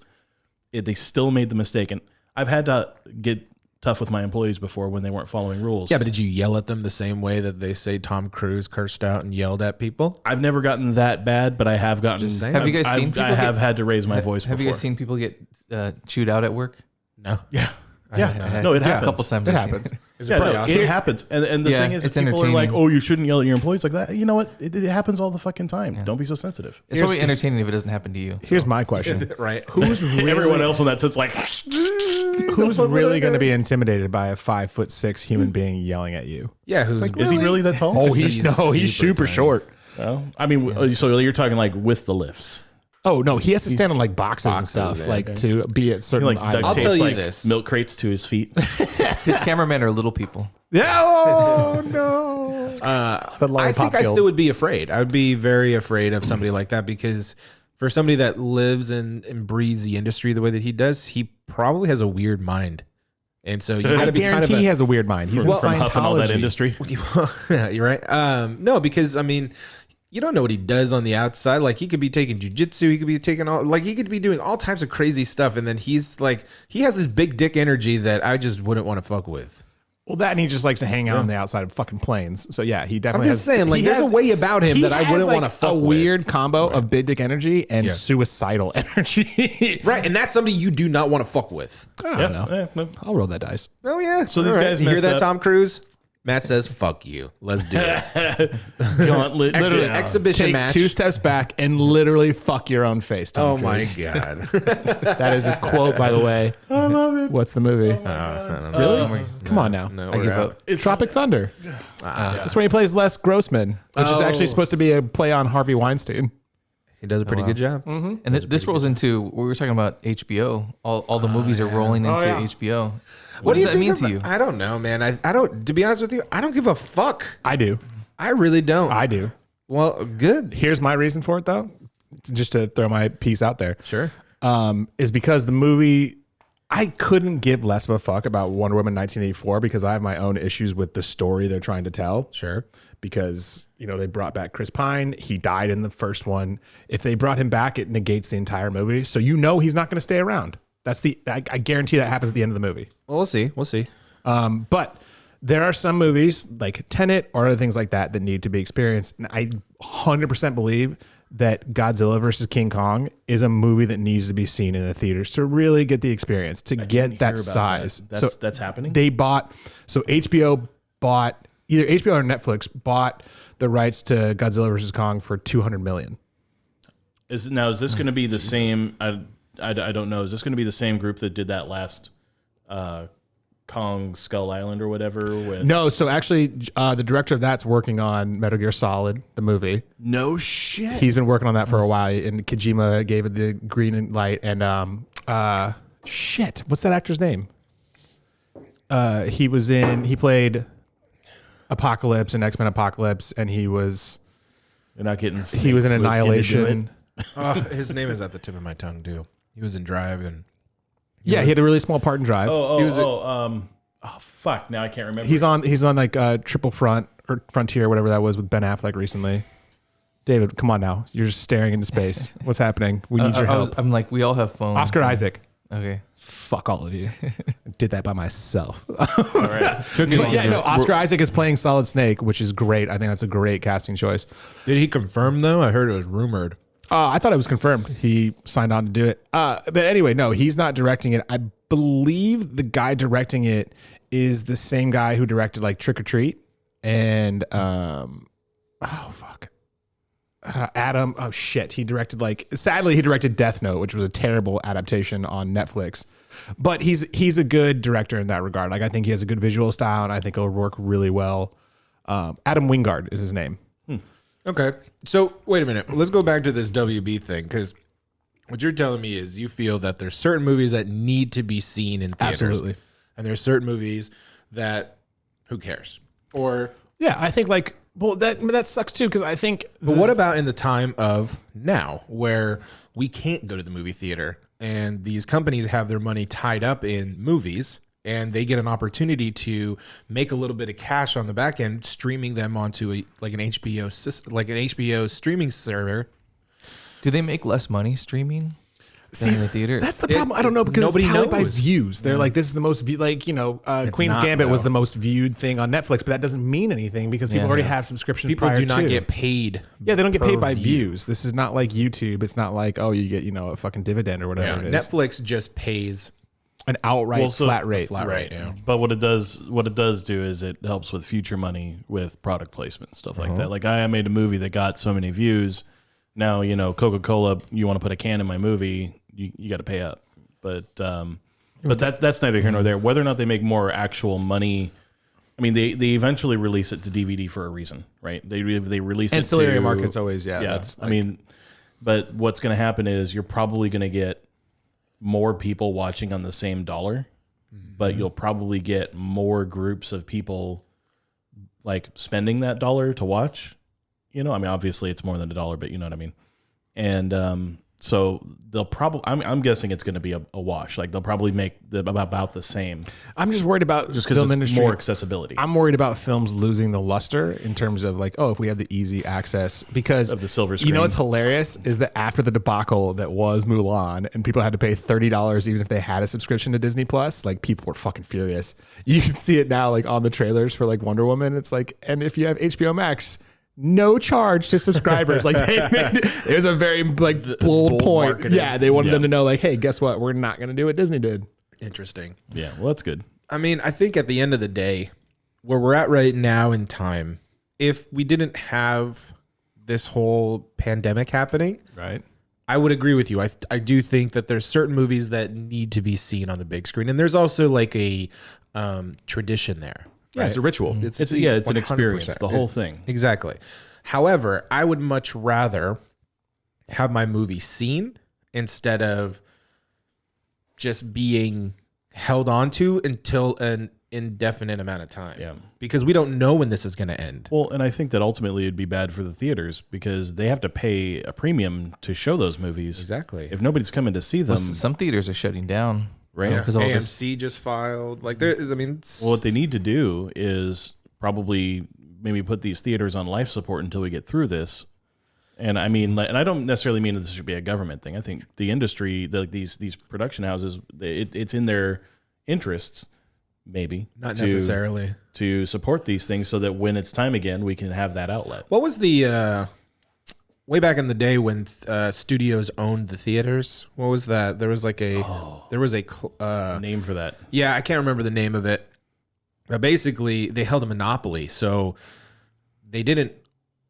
B: They still made the mistake. And I've had to get tough with my employees before when they weren't following rules.
D: Yeah, but did you yell at them the same way that they say Tom Cruise cursed out and yelled at people?
B: I've never gotten that bad, but I have gotten.
D: Just saying.
C: Have you guys seen people
B: I have had to raise my voice
C: Have
B: before.
C: you guys seen people get chewed out at work?
D: No.
B: Yeah. No, it happens.
C: A couple times.
A: It
C: I've seen
A: happens.
B: It happens. And the
C: Yeah,
B: thing is,
C: it's
B: if people are like,
C: entertaining.
B: oh, you shouldn't yell at your employees like that. You know what? It happens all the fucking time. Don't be so sensitive.
C: It's probably entertaining if it doesn't happen to you.
A: Here's my question.
D: Right.
A: Who's really,
B: Everyone else on that sits like,
A: who's really going to be intimidated by a 5'6" human being yelling at you?
D: Yeah, who's
B: is he really that tall?
A: Oh, he's super
D: tiny.
A: short.
B: Well, I mean, so you're talking like with the lifts.
A: Oh no, he has to stand on like boxes and stuff,
D: yeah,
A: like to be at certain.
B: Like
A: eye
B: duct
A: level.
B: tapes,
D: tell you
B: like
D: this.
B: milk crates to his feet.
C: His cameramen are little people.
A: Yeah. Oh no. The
D: I
A: lollipop
D: think I
A: guild.
D: still would be afraid. I would be very afraid of somebody like that because for somebody that lives and breathes the industry the way that he does, he probably has a weird mind. And so you got
A: I
D: to be
A: guarantee
D: kind of
A: he has a weird mind. He's in
B: from huffing all that
A: Scientology.
B: industry.
D: You're right. No, because I mean, you don't know what he does on the outside. Like he could be taking jujitsu, he could be taking he could be doing all types of crazy stuff, and then he's like, he has this big dick energy that I just wouldn't want to fuck with.
A: Well, that and he just likes to hang out on the outside of fucking planes. So yeah, he
D: I'm
A: definitely.
D: just
A: has,
D: saying, like,
A: he
D: there's
A: has-
D: a way about him
A: he
D: that I
A: has,
D: wouldn't
A: like,
D: want to fuck
A: a
D: with.
A: weird combo of big dick energy and suicidal energy.
D: Right, and that's somebody you do not want to fuck with.
A: I don't know.
B: Yeah,
A: I'll roll that dice.
D: Oh yeah.
B: So these guys
D: You hear
B: messed
D: that,
B: up.
D: Tom Cruise? Matt says, "Fuck you. Let's do it."
B: Gauntlet.
D: Exhibition
A: Take
D: match.
A: 2 steps back and literally fuck your own face. Tom
D: Oh my
A: Cruise.
D: god.
A: That is a quote, by the way. I love it. What's the movie?
D: Really?
A: Come on now.
D: No,
C: I
D: we're
C: give
D: out.
C: up.
A: Tropic Thunder. That's when he plays Les Grossman, which is actually supposed to be a play on Harvey Weinstein.
D: He does a pretty good job.
C: And this rolls into we were talking about HBO. All the movies are rolling into HBO. What does that mean to you?
D: I don't know, man. I don't. To be honest with you, I don't give a fuck.
A: I do.
D: I really don't.
A: I do.
D: Well, good.
A: Here's my reason for it, though, just to throw my piece out there.
D: Sure.
A: Is because the movie, I couldn't give less of a fuck about Wonder Woman 1984 because I have my own issues with the story they're trying to tell.
D: Sure.
A: Because, they brought back Chris Pine. He died in the first one. If they brought him back, it negates the entire movie. So he's not going to stay around. I guarantee that happens at the end of the movie.
D: Well, we'll see. We'll see.
A: But there are some movies like Tenet or other things like that that need to be experienced. And I 100% believe that Godzilla versus King Kong is a movie that needs to be seen in the theaters to really get the experience, to get that size.
B: That's happening?
A: HBO bought, either HBO or Netflix bought the rights to Godzilla versus Kong for $200 million.
B: Is this going to be the same? I don't know. Is this going to be the same group that did that last Kong Skull Island or whatever?
A: No, so actually, the director of that's working on Metal Gear Solid, the movie.
B: No shit.
A: He's been working on that for a while, and Kojima gave it the green light. And what's that actor's name? He played Apocalypse and X-Men Apocalypse, and he was
B: You're not getting.
A: he was in
B: Snake Plissken to do
A: Annihilation.
B: it?
D: His name is at the tip of my tongue too. He was in Drive and
A: Yeah, he had a really small part in Drive.
B: Fuck. Now I can't remember.
A: He's on like Triple Front or Frontier, whatever that was with Ben Affleck recently. David, come on now. You're just staring into space. What's happening? We need your help.
C: I'm like, we all have phones.
A: Oscar Isaac.
C: Okay.
A: Fuck all of you. I did that by myself.
B: All right.
A: Oscar Isaac is playing Solid Snake, which is great. I think that's a great casting choice.
D: Did he confirm though? I heard it was rumored.
A: I thought it was confirmed. He signed on to do it. But anyway, no, he's not directing it. I believe the guy directing it is the same guy who directed like Trick or Treat and Adam. Oh shit, he directed sadly he directed Death Note, which was a terrible adaptation on Netflix. But he's a good director in that regard. Like I think he has a good visual style, and I think it'll work really well. Adam Wingard is his name.
D: Okay. So wait a minute. Let's go back to this WB thing, because what you're telling me is you feel that there's certain movies that need to be seen in theaters.
A: Absolutely.
D: And there's certain movies that who cares? Or
A: Yeah, I think that sucks too, because I think.
D: but what about in the time of now where we can't go to the movie theater and these companies have their money tied up in movies and they get an opportunity to make a little bit of cash on the back end, streaming them onto an HBO streaming server?
C: Do they make less money streaming than in the theater?
A: That's the problem. I don't know, because
D: nobody
A: it's tallied by
D: knows.
A: views. They're like, this is the most Queen's
D: not,
A: Gambit was
D: though.
A: the most viewed thing on Netflix, but that doesn't mean anything because people already have subscriptions.
D: People
A: prior
D: do not
A: to.
D: get paid.
A: Yeah, they don't get
D: per
A: paid by
D: view.
A: views. This is not like YouTube. It's not like you get a fucking dividend or whatever it is.
D: Netflix just pays
A: An outright flat rate.
D: right now.
B: But what it does do is it helps with future money with product placement, stuff like that. Like I made a movie that got so many views. Now, Coca-Cola, you want to put a can in my movie, you got to pay up. But that's neither here nor there. Whether or not they make more actual money, I mean, they eventually release it to DVD for a reason, right? They release
A: Ancillary
B: it to
A: markets always, yeah.
B: That's but what's going to happen is you're probably going to get more people watching on the same dollar, but you'll probably get more groups of people like spending that dollar to watch. Obviously it's more than $1, but you know what I mean? And so they'll probably, I'm guessing it's going to be a wash. Like they'll probably make about the same.
A: I'm just worried about
B: Just
A: film
B: because it's
A: industry.
B: more accessibility.
A: I'm worried about films losing the luster in terms of if we have the easy access, because
B: Of the silver
A: You know
B: screen.
A: what's hilarious is that after the debacle that was Mulan and people had to pay $30 even if they had a subscription to Disney Plus, people were fucking furious. You can see it now on the trailers for Wonder Woman. It's and if you have HBO Max, no charge to subscribers. It was a very bold point.
D: marketing.
A: Yeah, they wanted them to know hey, guess what? We're not going to do what Disney did.
D: Interesting.
B: Yeah, well, that's good.
D: I mean, I think at the end of the day, where we're at right now in time, if we didn't have this whole pandemic happening,
A: Right.
D: I would agree with you. I do think that there's certain movies that need to be seen on the big screen, and there's also like a tradition there.
A: Yeah, it's a ritual.
B: It's an experience,
D: 100%.
B: the whole thing.
D: Exactly. However, I would much rather have my movie seen instead of just being held onto until an indefinite amount of time.
B: Yeah.
D: Because we don't know when this is going to end.
B: Well, and I think that ultimately it'd be bad for the theaters because they have to pay a premium to show those movies.
D: Exactly.
B: If nobody's coming to see them,
C: Some theaters are shutting down.
B: right?
C: Because all this.
D: AMC just filed. Like, there. I mean,
B: Well, what they need to do is probably maybe put these theaters on life support until we get through this. And I mean, and I don't necessarily mean that this should be a government thing. I think the industry, these production houses, it's in their interests, maybe
D: not necessarily.
B: to support these things so that when it's time again, we can have that outlet.
D: What was the way back in the day when studios owned the theaters? What was that? There was like a
B: Name for that?
D: yeah, I can't remember the name of it. But basically, they held a monopoly, so they didn't.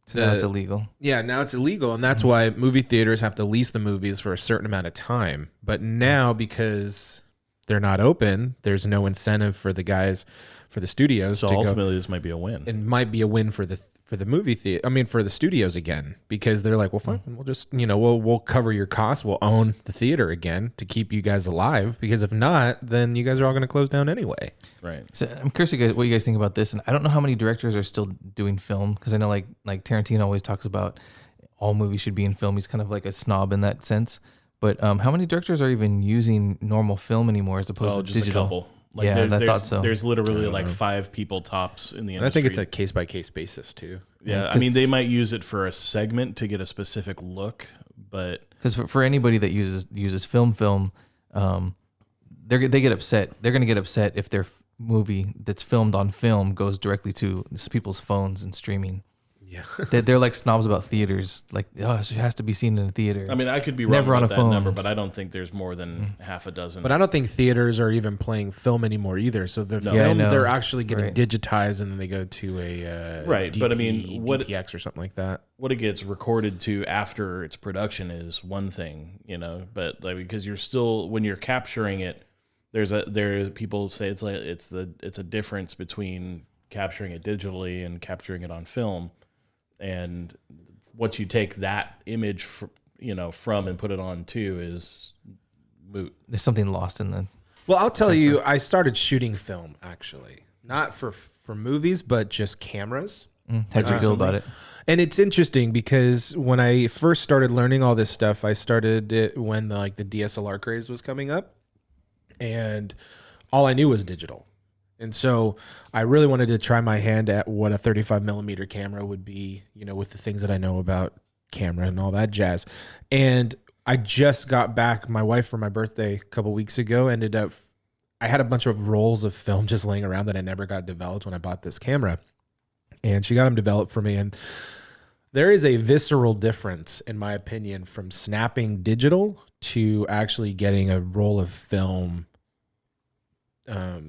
C: So now it's illegal.
D: Yeah, now it's illegal, and that's why movie theaters have to lease the movies for a certain amount of time. But now, because they're not open, there's no incentive for the guys, for the studios
B: So
D: to
B: ultimately, this might be a win.
D: It might be a win for the movie theater. I mean, for the studios again, because they're like, well, fine, we'll just we'll cover your costs. We'll own the theater again to keep you guys alive. Because if not, then you guys are all going to close down anyway.
B: Right.
C: So I'm curious what you guys think about this, and I don't know how many directors are still doing film because I know like Tarantino always talks about all movies should be in film. He's kind of like a snob in that sense. But how many directors are even using normal film anymore as opposed to
B: Just
C: digital?
B: a couple. Like
C: Yeah, I thought so.
B: There's literally like 5 people tops in the
D: And I
B: industry.
D: think it's a case by case basis too.
B: Yeah, I mean, they might use it for a segment to get a specific look, but
C: Because for anybody that uses film, they get upset. They're going to get upset if their movie that's filmed on film goes directly to people's phones and streaming.
D: Yeah.
C: They're like snobs about theaters. Like, oh, it has to be seen in a theater.
B: I mean, I could be wrong
C: Never on
B: about
C: a
B: that
C: phone.
B: number, but I don't think there's more than half a dozen.
D: But I don't think theaters are even playing film anymore either. So the
C: Yeah, I
D: film,
C: know.
D: they're actually getting
C: Right.
D: digitized and then they go to a
B: Right, but I mean, what-
D: DPX or something like that.
B: what it gets recorded to after its production is one thing, but like, because you're still, when you're capturing it, there's people say it's a difference between capturing it digitally and capturing it on film. And what you take that image from and put it on to is moot.
C: There's something lost in the.
D: Well, I'll tell you, I started shooting film actually, not for movies, but just cameras.
C: How'd you feel about it?
D: And it's interesting because when I first started learning all this stuff, I started it when the DSLR craze was coming up, and all I knew was digital. And so I really wanted to try my hand at what a 35 millimeter camera would be, with the things that I know about camera and all that jazz. And I just got back. My wife, for my birthday a couple weeks ago, I had a bunch of rolls of film just laying around that I never got developed when I bought this camera. And she got them developed for me. And there is a visceral difference, in my opinion, from snapping digital to actually getting a roll of film
B: Are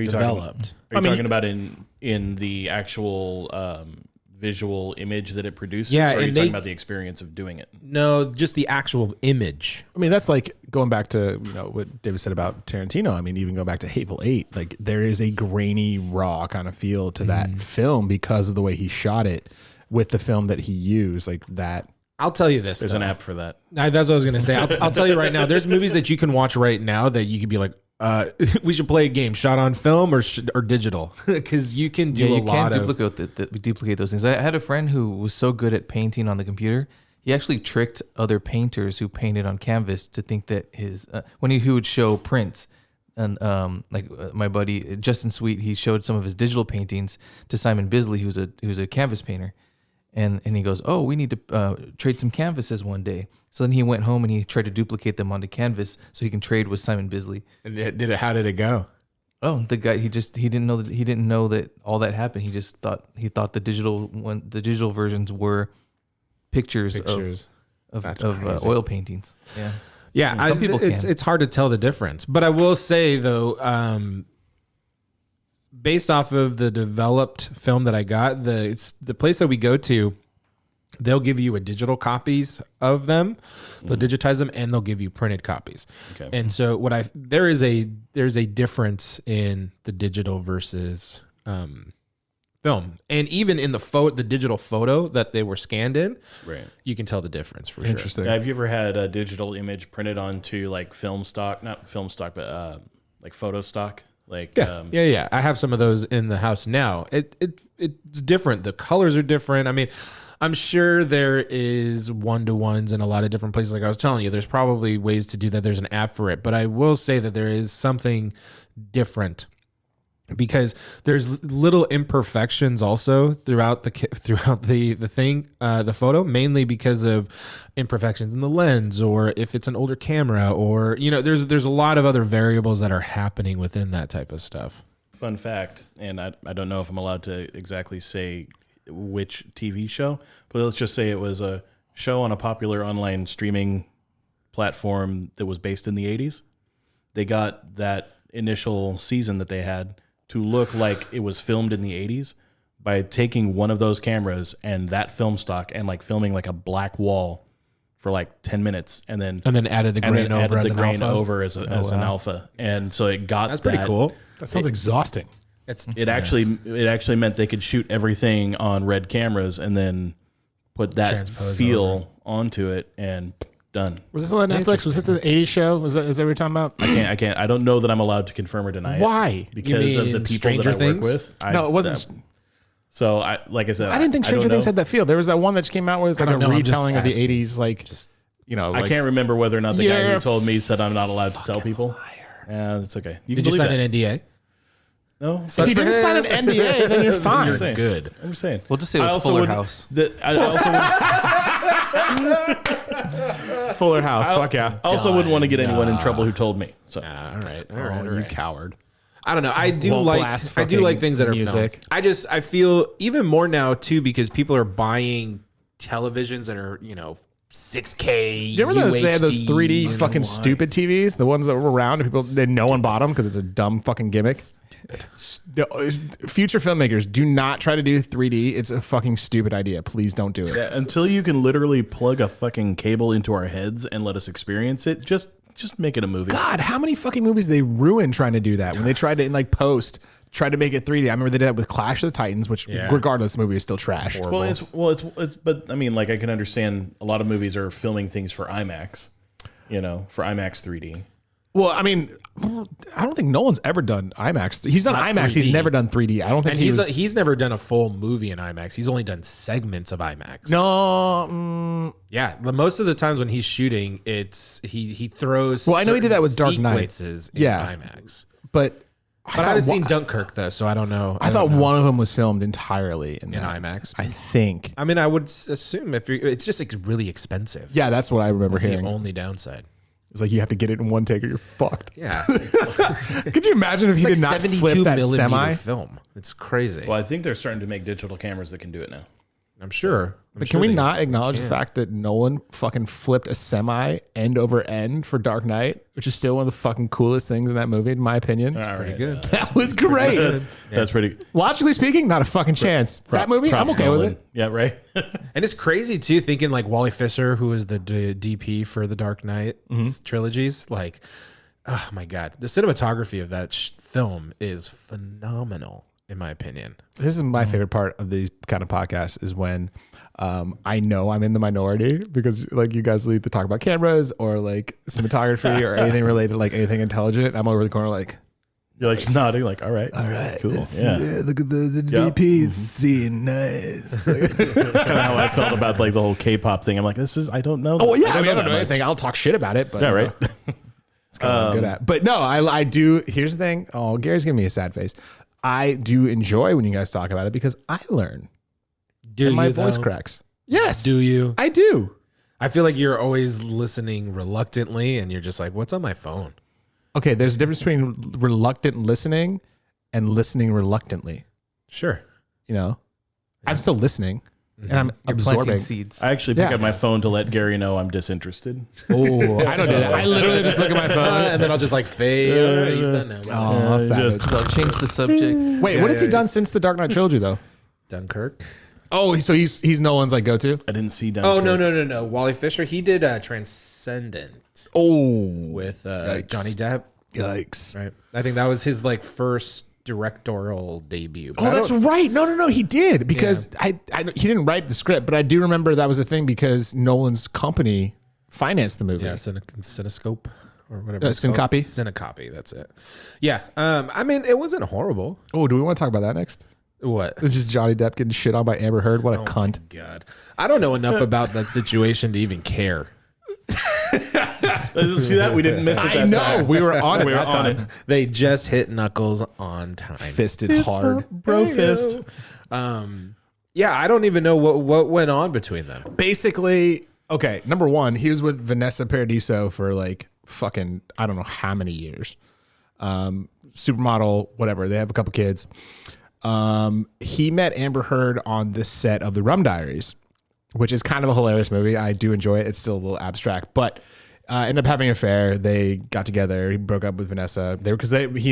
B: you
D: developed.
B: talking about in the actual visual image that it produces?
D: Yeah,
B: or are you
D: and
B: talking about the experience of doing it?
D: No, just the actual image.
A: I mean, that's like going back to what David said about Tarantino. I mean, even go back to Hateful Eight. Like, there is a grainy, raw kind of feel to that film because of the way he shot it with the film that he used. Like that.
D: I'll tell you this.
B: There's an app for that.
D: That's what I was going to say. I'll tell you right now. There's movies that you can watch right now that you could be like, we should play a game. Shot on film or digital, because you can do
C: you
D: a lot
C: can't
D: of.
C: duplicate those things. I had a friend who was so good at painting on the computer. He actually tricked other painters who painted on canvas to think that his when he would show prints. And my buddy Justin Sweet, he showed some of his digital paintings to Simon Bisley, who's a canvas painter, and he goes, "Oh, we need to trade some canvases one day." So then he went home and he tried to duplicate them onto canvas so he can trade with Simon Bisley.
D: And how did it go?
C: Oh, the guy he didn't know that all that happened. He just thought the digital versions were pictures. of oil paintings. Yeah.
D: Yeah,
C: And some people can.
D: it's hard to tell the difference. But I will say though, based off of the developed film that I got, the place that we go to, they'll give you a digital copies of them. They'll digitize them and they'll give you printed copies. Okay. And so there's a difference in the digital versus film. And even in the digital photo that they were scanned in, right, you can tell the difference for sure.
A: Interesting.
B: Yeah, have you ever had a digital image printed onto like film stock? Not film stock, but like photo stock? Like
D: yeah. I have some of those in the house now. It's different. The colors are different. I mean, I'm sure there is one-to-ones in a lot of different places. Like I was telling you, there's probably ways to do that. There's an app for it, but I will say that there is something different because there's little imperfections also throughout the photo, mainly because of imperfections in the lens, or if it's an older camera, or there's a lot of other variables that are happening within that type of stuff.
B: Fun fact, and I don't know if I'm allowed to exactly say which TV show, but let's just say it was a show on a popular online streaming platform that was based in the 80s. They got that initial season that they had to look like it was filmed in the 80s by taking one of those cameras and that film stock and like filming like a black wall for like 10 minutes and then
D: added the grain over as an alpha. And so that's pretty cool.
A: That sounds exhausting.
B: It actually meant they could shoot everything on red cameras and then put that feel onto it and done.
A: Was this on Netflix? Was it the 80s show? Is that what you're talking about?
B: I can't. I don't know that I'm allowed to confirm or deny it.
A: Why?
B: Because of the people
D: Stranger
B: that I work
D: Things?
B: with.
A: No, it wasn't.
B: So like I said,
A: I didn't think Stranger Things had that feel. There was that one that just came out with like a retelling of the 80s, like
B: I can't remember whether or not the guy who told me said I'm not allowed to tell people. Yeah, it's okay.
D: Did you sign an NDA?
B: No.
A: If you didn't sign an NDA, then you're fine.
B: You're
D: good.
B: I'm just saying.
C: We'll just say it was Fuller House.
A: Fuller House. Fuck yeah.
B: I also wouldn't want to get anyone in trouble who told me. So
D: all right.
A: You coward.
D: I don't know. I do like things that are music. Filmed. I feel even more now too because people are buying televisions that are 6K.
A: You remember they had those 3D fucking stupid TVs, the ones that were around, and no one bought them because it's a dumb fucking gimmick. Future filmmakers, do not try to do 3D. It's a fucking stupid idea. Please don't do it.
B: Yeah, until you can literally plug a fucking cable into our heads and let us experience it, just make it a movie.
A: God, how many fucking movies they ruined trying to do that when they tried to in like post tried to make it 3D. I remember they did that with Clash of the Titans, which regardless, the movie is still trash.
B: It's but I mean, like I can understand a lot of movies are filming things for IMAX, for IMAX 3D.
A: Well, I mean, I don't think Nolan's ever done IMAX. He's done
D: Not
A: IMAX.
D: 3D.
A: He's never done 3D. I don't think
D: and he's never done a full movie in IMAX. He's only done segments of IMAX.
A: No.
D: Yeah, most of the times when he's shooting, he throws.
A: Well, I know he did that with Dark Knight.
D: In IMAX,
A: but
D: I haven't seen Dunkirk though, so I don't know.
A: I thought one of them was filmed entirely in
D: IMAX.
A: I think.
D: I mean, I would assume it's just really expensive.
A: Yeah, that's what I remember
D: That's
A: hearing.
D: the only downside.
A: It's like you have to get it in one take or you're fucked.
D: Yeah.
A: Could you imagine if he did not flip that semi
D: film? It's crazy.
B: Well, I think they're starting to make digital cameras that can do it now.
D: I'm sure.
A: But can we not acknowledge the fact that Nolan fucking flipped a semi end over end for Dark Knight, which is still one of the fucking coolest things in that movie, in my opinion?
D: Pretty good.
A: That was great.
B: That's pretty.
A: Logically speaking, not a fucking chance. That movie, I'm okay with it.
B: Yeah, right.
D: And it's crazy too, thinking like Wally Fisher, who was the DP for the Dark Knight trilogies. Like, oh my god, the cinematography of that film is phenomenal, in my opinion.
A: This is my favorite part of these kind of podcasts is when I know I'm in the minority because like you guys lead to talk about cameras or like cinematography or anything related, like anything intelligent. I'm over the corner like,
B: you're like nodding, like, all right, cool, yeah.
A: Look at the DP scene, nice.
B: That's kind of how I felt about like the whole K-pop thing. I'm like, I don't know.
A: Oh yeah, I don't know anything. I'll talk shit about it, but
B: yeah, right.
A: It's kind of what I'm good at. But no, I do. Here's the thing. Oh, Gary's giving me a sad face. I do enjoy when you guys talk about it because I learn.
D: Do
A: my
D: you,
A: voice
D: though?
A: cracks. Yes.
D: Do you?
A: I do.
D: I feel like you're always listening reluctantly and you're just like, what's on my phone?
A: Okay, there's a difference between reluctant listening and listening reluctantly.
D: Sure.
A: I'm still listening. and I'm
C: You're
A: absorbing.
C: planting seeds.
B: I actually pick
A: Yeah.
B: up my phone to let Gary know I'm disinterested.
A: Oh, I don't do that. I literally just look at my phone.
D: And then I'll just like fade. All right, he's done now.
A: Oh, savage.
C: So I'll change the subject.
A: Wait, what has he done since the Dark Knight trilogy though?
D: Dunkirk.
A: Oh, so he's Nolan's like go to.
B: I didn't see
D: Oh
B: Dunkirk.
D: no. Wally Fisher. He did Transcendent
A: Oh,
D: with Johnny Depp.
A: yikes!
D: Right. I think that was his like first directorial debut. But
A: Oh,
D: I
A: that's
D: don't-
A: right. No, he did because I he didn't write the script, but I do remember that was a thing because Nolan's company financed the movie.
D: Yeah, Cinescope or whatever. it's
A: Syncope?
D: called. Syncope. That's it. Yeah. I mean, it wasn't horrible.
A: Oh, do we want to talk about that next?
D: What?
A: It's just Johnny Depp getting shit on by Amber Heard. What a cunt.
D: God, I don't know enough about that situation to even care.
B: See that? We didn't miss it that
A: I know.
B: time.
A: We were on it.
B: We were on it.
D: They just hit Knuckles on time.
A: Fisted hard.
B: Bro fist.
D: Yeah, I don't even know what went on between them.
A: Basically, okay, number one, he was with Vanessa Paradiso for like fucking, I don't know how many years. Supermodel, whatever. They have a couple kids. He met Amber Heard on the set of The Rum Diaries, which is kind of a hilarious movie. I do enjoy it. It's still a little abstract, but ended up having an affair. They got together. He broke up with Vanessa. He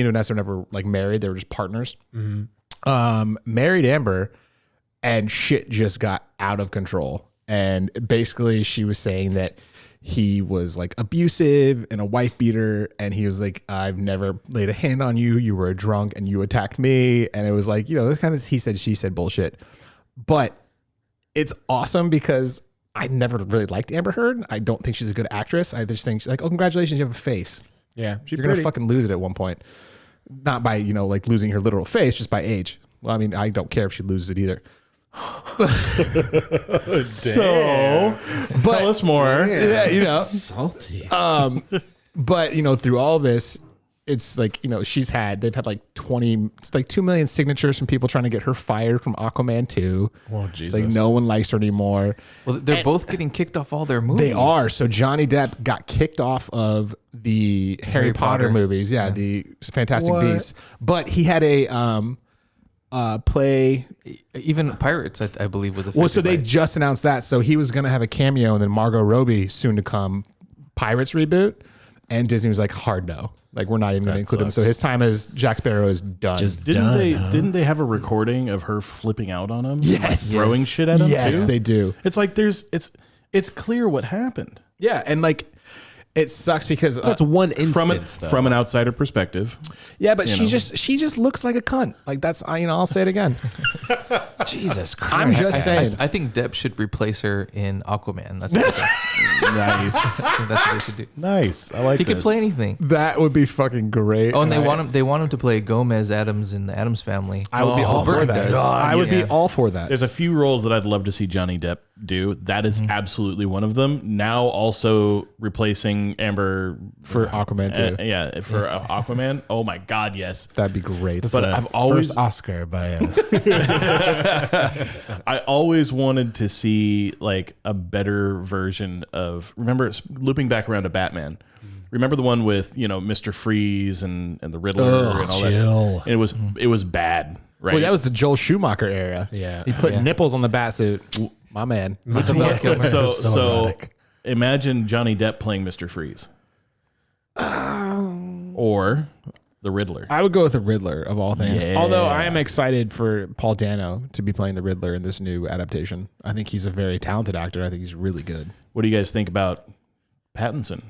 A: and Vanessa were never like married. They were just partners. Married Amber, and shit just got out of control. And basically, she was saying that he was like abusive and a wife beater. And he was like, I've never laid a hand on you. You were a drunk and you attacked me. And it was like, this kind of he said, she said bullshit. But it's awesome because I never really liked Amber Heard. I don't think she's a good actress. I just think she's like, oh, congratulations, you have a face.
D: Yeah,
A: You're going to fucking lose it at one point. Not by, like losing her literal face, just by age. Well, I mean, I don't care if she loses it either.
B: So, tell us more.
A: Yeah,
D: salty.
A: But through all this, it's like they've had like 20, it's like 2 million signatures from people trying to get her fired from Aquaman 2.
D: Oh, Jesus.
A: Like no one likes her anymore.
C: Well, they're both getting kicked off all their movies.
A: They are. So Johnny Depp got kicked off of the Harry Potter movies. Yeah, the Fantastic Beasts. But he had a play.
C: Even Pirates, I believe, was affected.
A: Well, so they
C: by it.
A: just announced that. So he was going to have a cameo, and then Margot Robbie soon to come Pirates reboot. And Disney was like, hard no. Like, we're not even going to include him. So his time as Jack Sparrow is done.
B: Didn't they have a recording of her flipping out on him?
A: Yes.
B: Like throwing shit at him
A: Yes,
B: too?
A: they do.
B: It's like it's clear what happened.
A: Yeah, and like it sucks because
D: That's one instance, though.
B: From an outsider perspective.
A: yeah, but she just looks like a cunt. Like that's I'll say it again.
D: Jesus Christ.
A: I'm just saying.
C: I think Depp should replace her in Aquaman. That's what
B: Nice.
C: I think that's what they should do.
B: Nice. I like
C: He could
B: this.
C: play anything.
A: That would be fucking great.
C: Oh, and they want him to play Gomez Adams in the Adams Family.
A: I would be all for
C: Vern
A: that.
C: does.
A: I would be all for that.
B: There's a few roles that I'd love to see Johnny Depp do. That is absolutely one of them. Now also replacing Amber
A: For Aquaman too.
B: for Aquaman. Oh my God, yes.
A: That'd be great.
B: But I've always
D: First Oscar by
B: I always wanted to see like a better version of. Remember, looping back around to Batman. Remember the one with Mr. Freeze and the Riddler and all that. And it was bad, right?
A: Well, that was the Joel Schumacher era.
D: Yeah.
A: He put nipples on the batsuit. My man.
B: so imagine Johnny Depp playing Mr. Freeze, or the Riddler.
A: I would go with the Riddler of all things.
B: Yeah.
A: Although I am excited for Paul Dano to be playing the Riddler in this new adaptation. I think he's a very talented actor. I think he's really good.
B: What do you guys think about Pattinson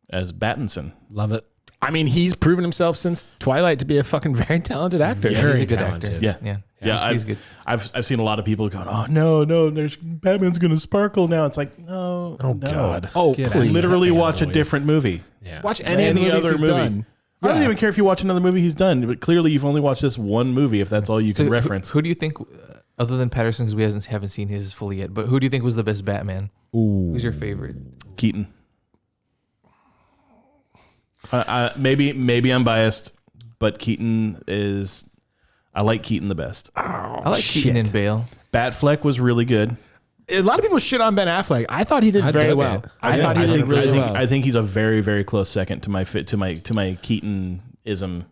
B: as Battinson?
D: Love it.
A: I mean, he's proven himself since Twilight to be a fucking very talented actor.
C: Yeah, he's a good actor.
B: Yeah.
C: He's good.
B: I've seen a lot of people going, oh no, there's Batman's gonna sparkle now. It's like no,
D: Oh,
B: no.
D: God.
A: Oh,
D: Get
A: please.
D: out.
B: Literally
D: Fan
B: watch a
D: boys.
B: different movie.
D: Yeah.
A: Watch any other
B: other
A: movie. Done.
B: I don't
A: Yeah.
B: even care if you watch another movie he's done, but clearly you've only watched this one movie if that's all you can reference.
C: Who do you think, other than Patterson, because we haven't seen his fully yet, but who do you think was the best Batman? Who's your favorite?
B: Keaton. Maybe I'm biased, but Keaton is. I like Keaton the best.
C: I like Keaton and Bale.
B: Batfleck was really good.
A: A lot of people shit on Ben Affleck. I thought he did very
D: dug
A: well.
D: it.
A: I thought he did really well.
B: I think he's a very, very close second to my Keaton-ism.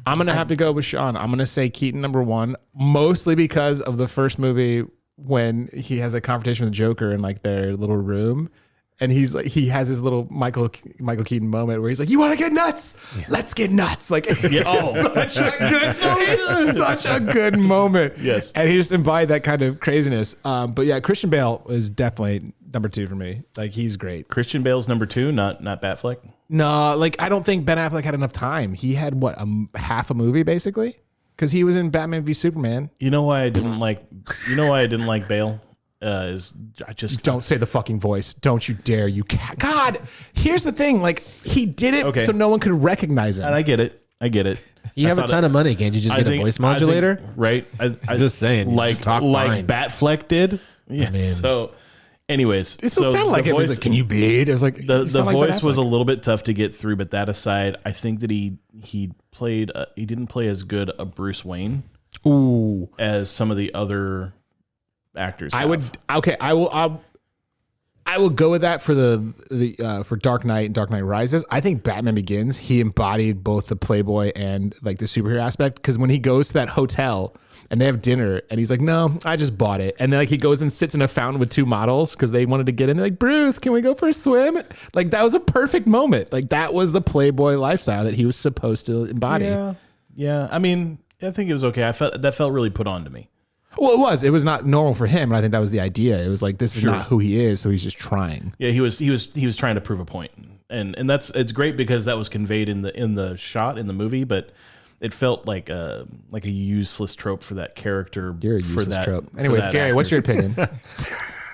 A: I'm gonna have to go with Sean. I'm gonna say Keaton number one, mostly because of the first movie when he has a confrontation with Joker in like their little room. And he's like, he has his little Michael Keaton moment where he's like, "You want to get nuts? Let's get nuts!" Like, such a good moment.
B: Yes,
A: and he just embodied that kind of craziness. But yeah, Christian Bale is definitely number 2 for me. Like, he's great.
B: Christian Bale's number 2, not Batfleck.
A: No, like I don't think Ben Affleck had enough time. He had what, half a movie basically, because he was in Batman v Superman.
B: You know why I didn't like Bale? Is I just
A: don't say the fucking voice. Don't you dare. You can't. God, here's the thing. Like, he did it so no one could recognize him.
B: And I get it.
D: You have a ton of money. Can't you just get a voice modulator?
B: Right.
D: I'm just saying.
B: Like,
D: just talk fine.
B: Batfleck did. Yeah.
D: Man.
B: So, anyways.
A: It still sounded like it was like, "Can you bleed?" It was like,
B: the voice was a little bit tough to get through, but that aside, I think that he played, he didn't play as good a Bruce Wayne as some of the other actors.
A: I will go with that for for Dark Knight and Dark Knight Rises. I think Batman Begins, he embodied both the playboy and like the superhero aspect, because when he goes to that hotel and they have dinner and he's like, "No, I just bought it," and then like he goes and sits in a fountain with 2 models because they wanted to get in. They're like, "Bruce, can we go for a swim?" Like, that was a perfect moment. Like, that was the playboy lifestyle that he was supposed to embody.
B: Yeah. I mean, I think it was okay. That felt really put on to me.
A: Well, it was not normal for him, and I think that was the idea. It was like, this is not who he is, so he's just trying.
B: Yeah, he was trying to prove a point, and it's great because that was conveyed in the shot in the movie, but it felt like a useless trope for that character.
A: You're a useless trope. Anyways, Gary, what's your opinion?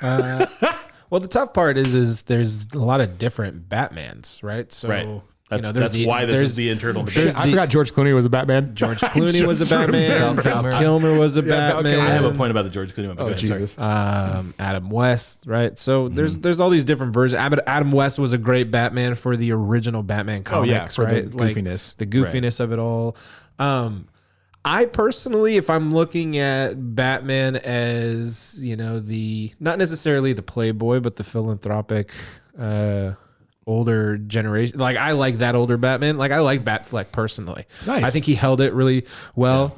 D: Well, the tough part is there's a lot of different Batmans, right? So
B: right. That's why this is the internal debate.
A: I forgot George Clooney was a Batman.
D: George Clooney was a Batman. Val Kilmer was a Batman.
B: I have a point about the George Clooney one.
A: Oh, Jesus.
D: Adam West, right? So there's all these different versions. Adam West was a great Batman for the original Batman comics,
A: for
D: right?
A: the goofiness.
D: The goofiness of it all. I personally, if I'm looking at Batman as, not necessarily the playboy, but the philanthropic, older generation, like, I like that older Batman. Like, I like Batfleck personally.
A: Nice.
D: I think he held it really well.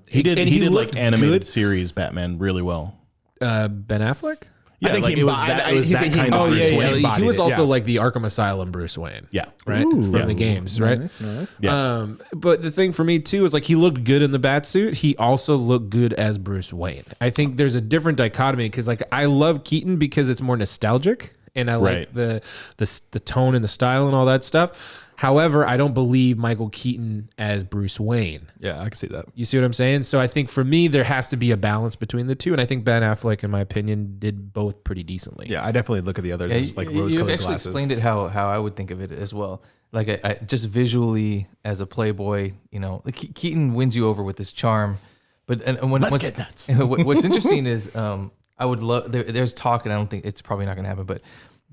B: He did
D: looked
B: like animated
D: good.
B: series Batman really well.
D: Ben Affleck?
B: Yeah,
A: I think
B: like
A: he
B: it was that kind of Bruce Wayne.
D: He was also
A: yeah.
D: like the Arkham Asylum Bruce Wayne.
B: Yeah.
D: Right? From the games, right?
A: Nice.
B: Yeah.
D: But the thing for me too is, like, he looked good in the Batsuit. He also looked good as Bruce Wayne. I think there's a different dichotomy, because, like, I love Keaton because it's more nostalgic, and I like the tone and the style and all that stuff. However, I don't believe Michael Keaton as Bruce Wayne.
A: Yeah, I can see that.
D: You see what I'm saying? So I think for me, there has to be a balance between the two. And I think Ben Affleck, in my opinion, did both pretty decently.
A: Yeah, I definitely look at the others as like rose-colored
C: you actually
A: glasses.
C: explained it how I would think of it as well. Like, I just visually as a playboy, like Keaton wins you over with his charm. But
B: Let's get nuts.
C: What's interesting is I would love, there's talk, and I don't think it's probably not going to happen, but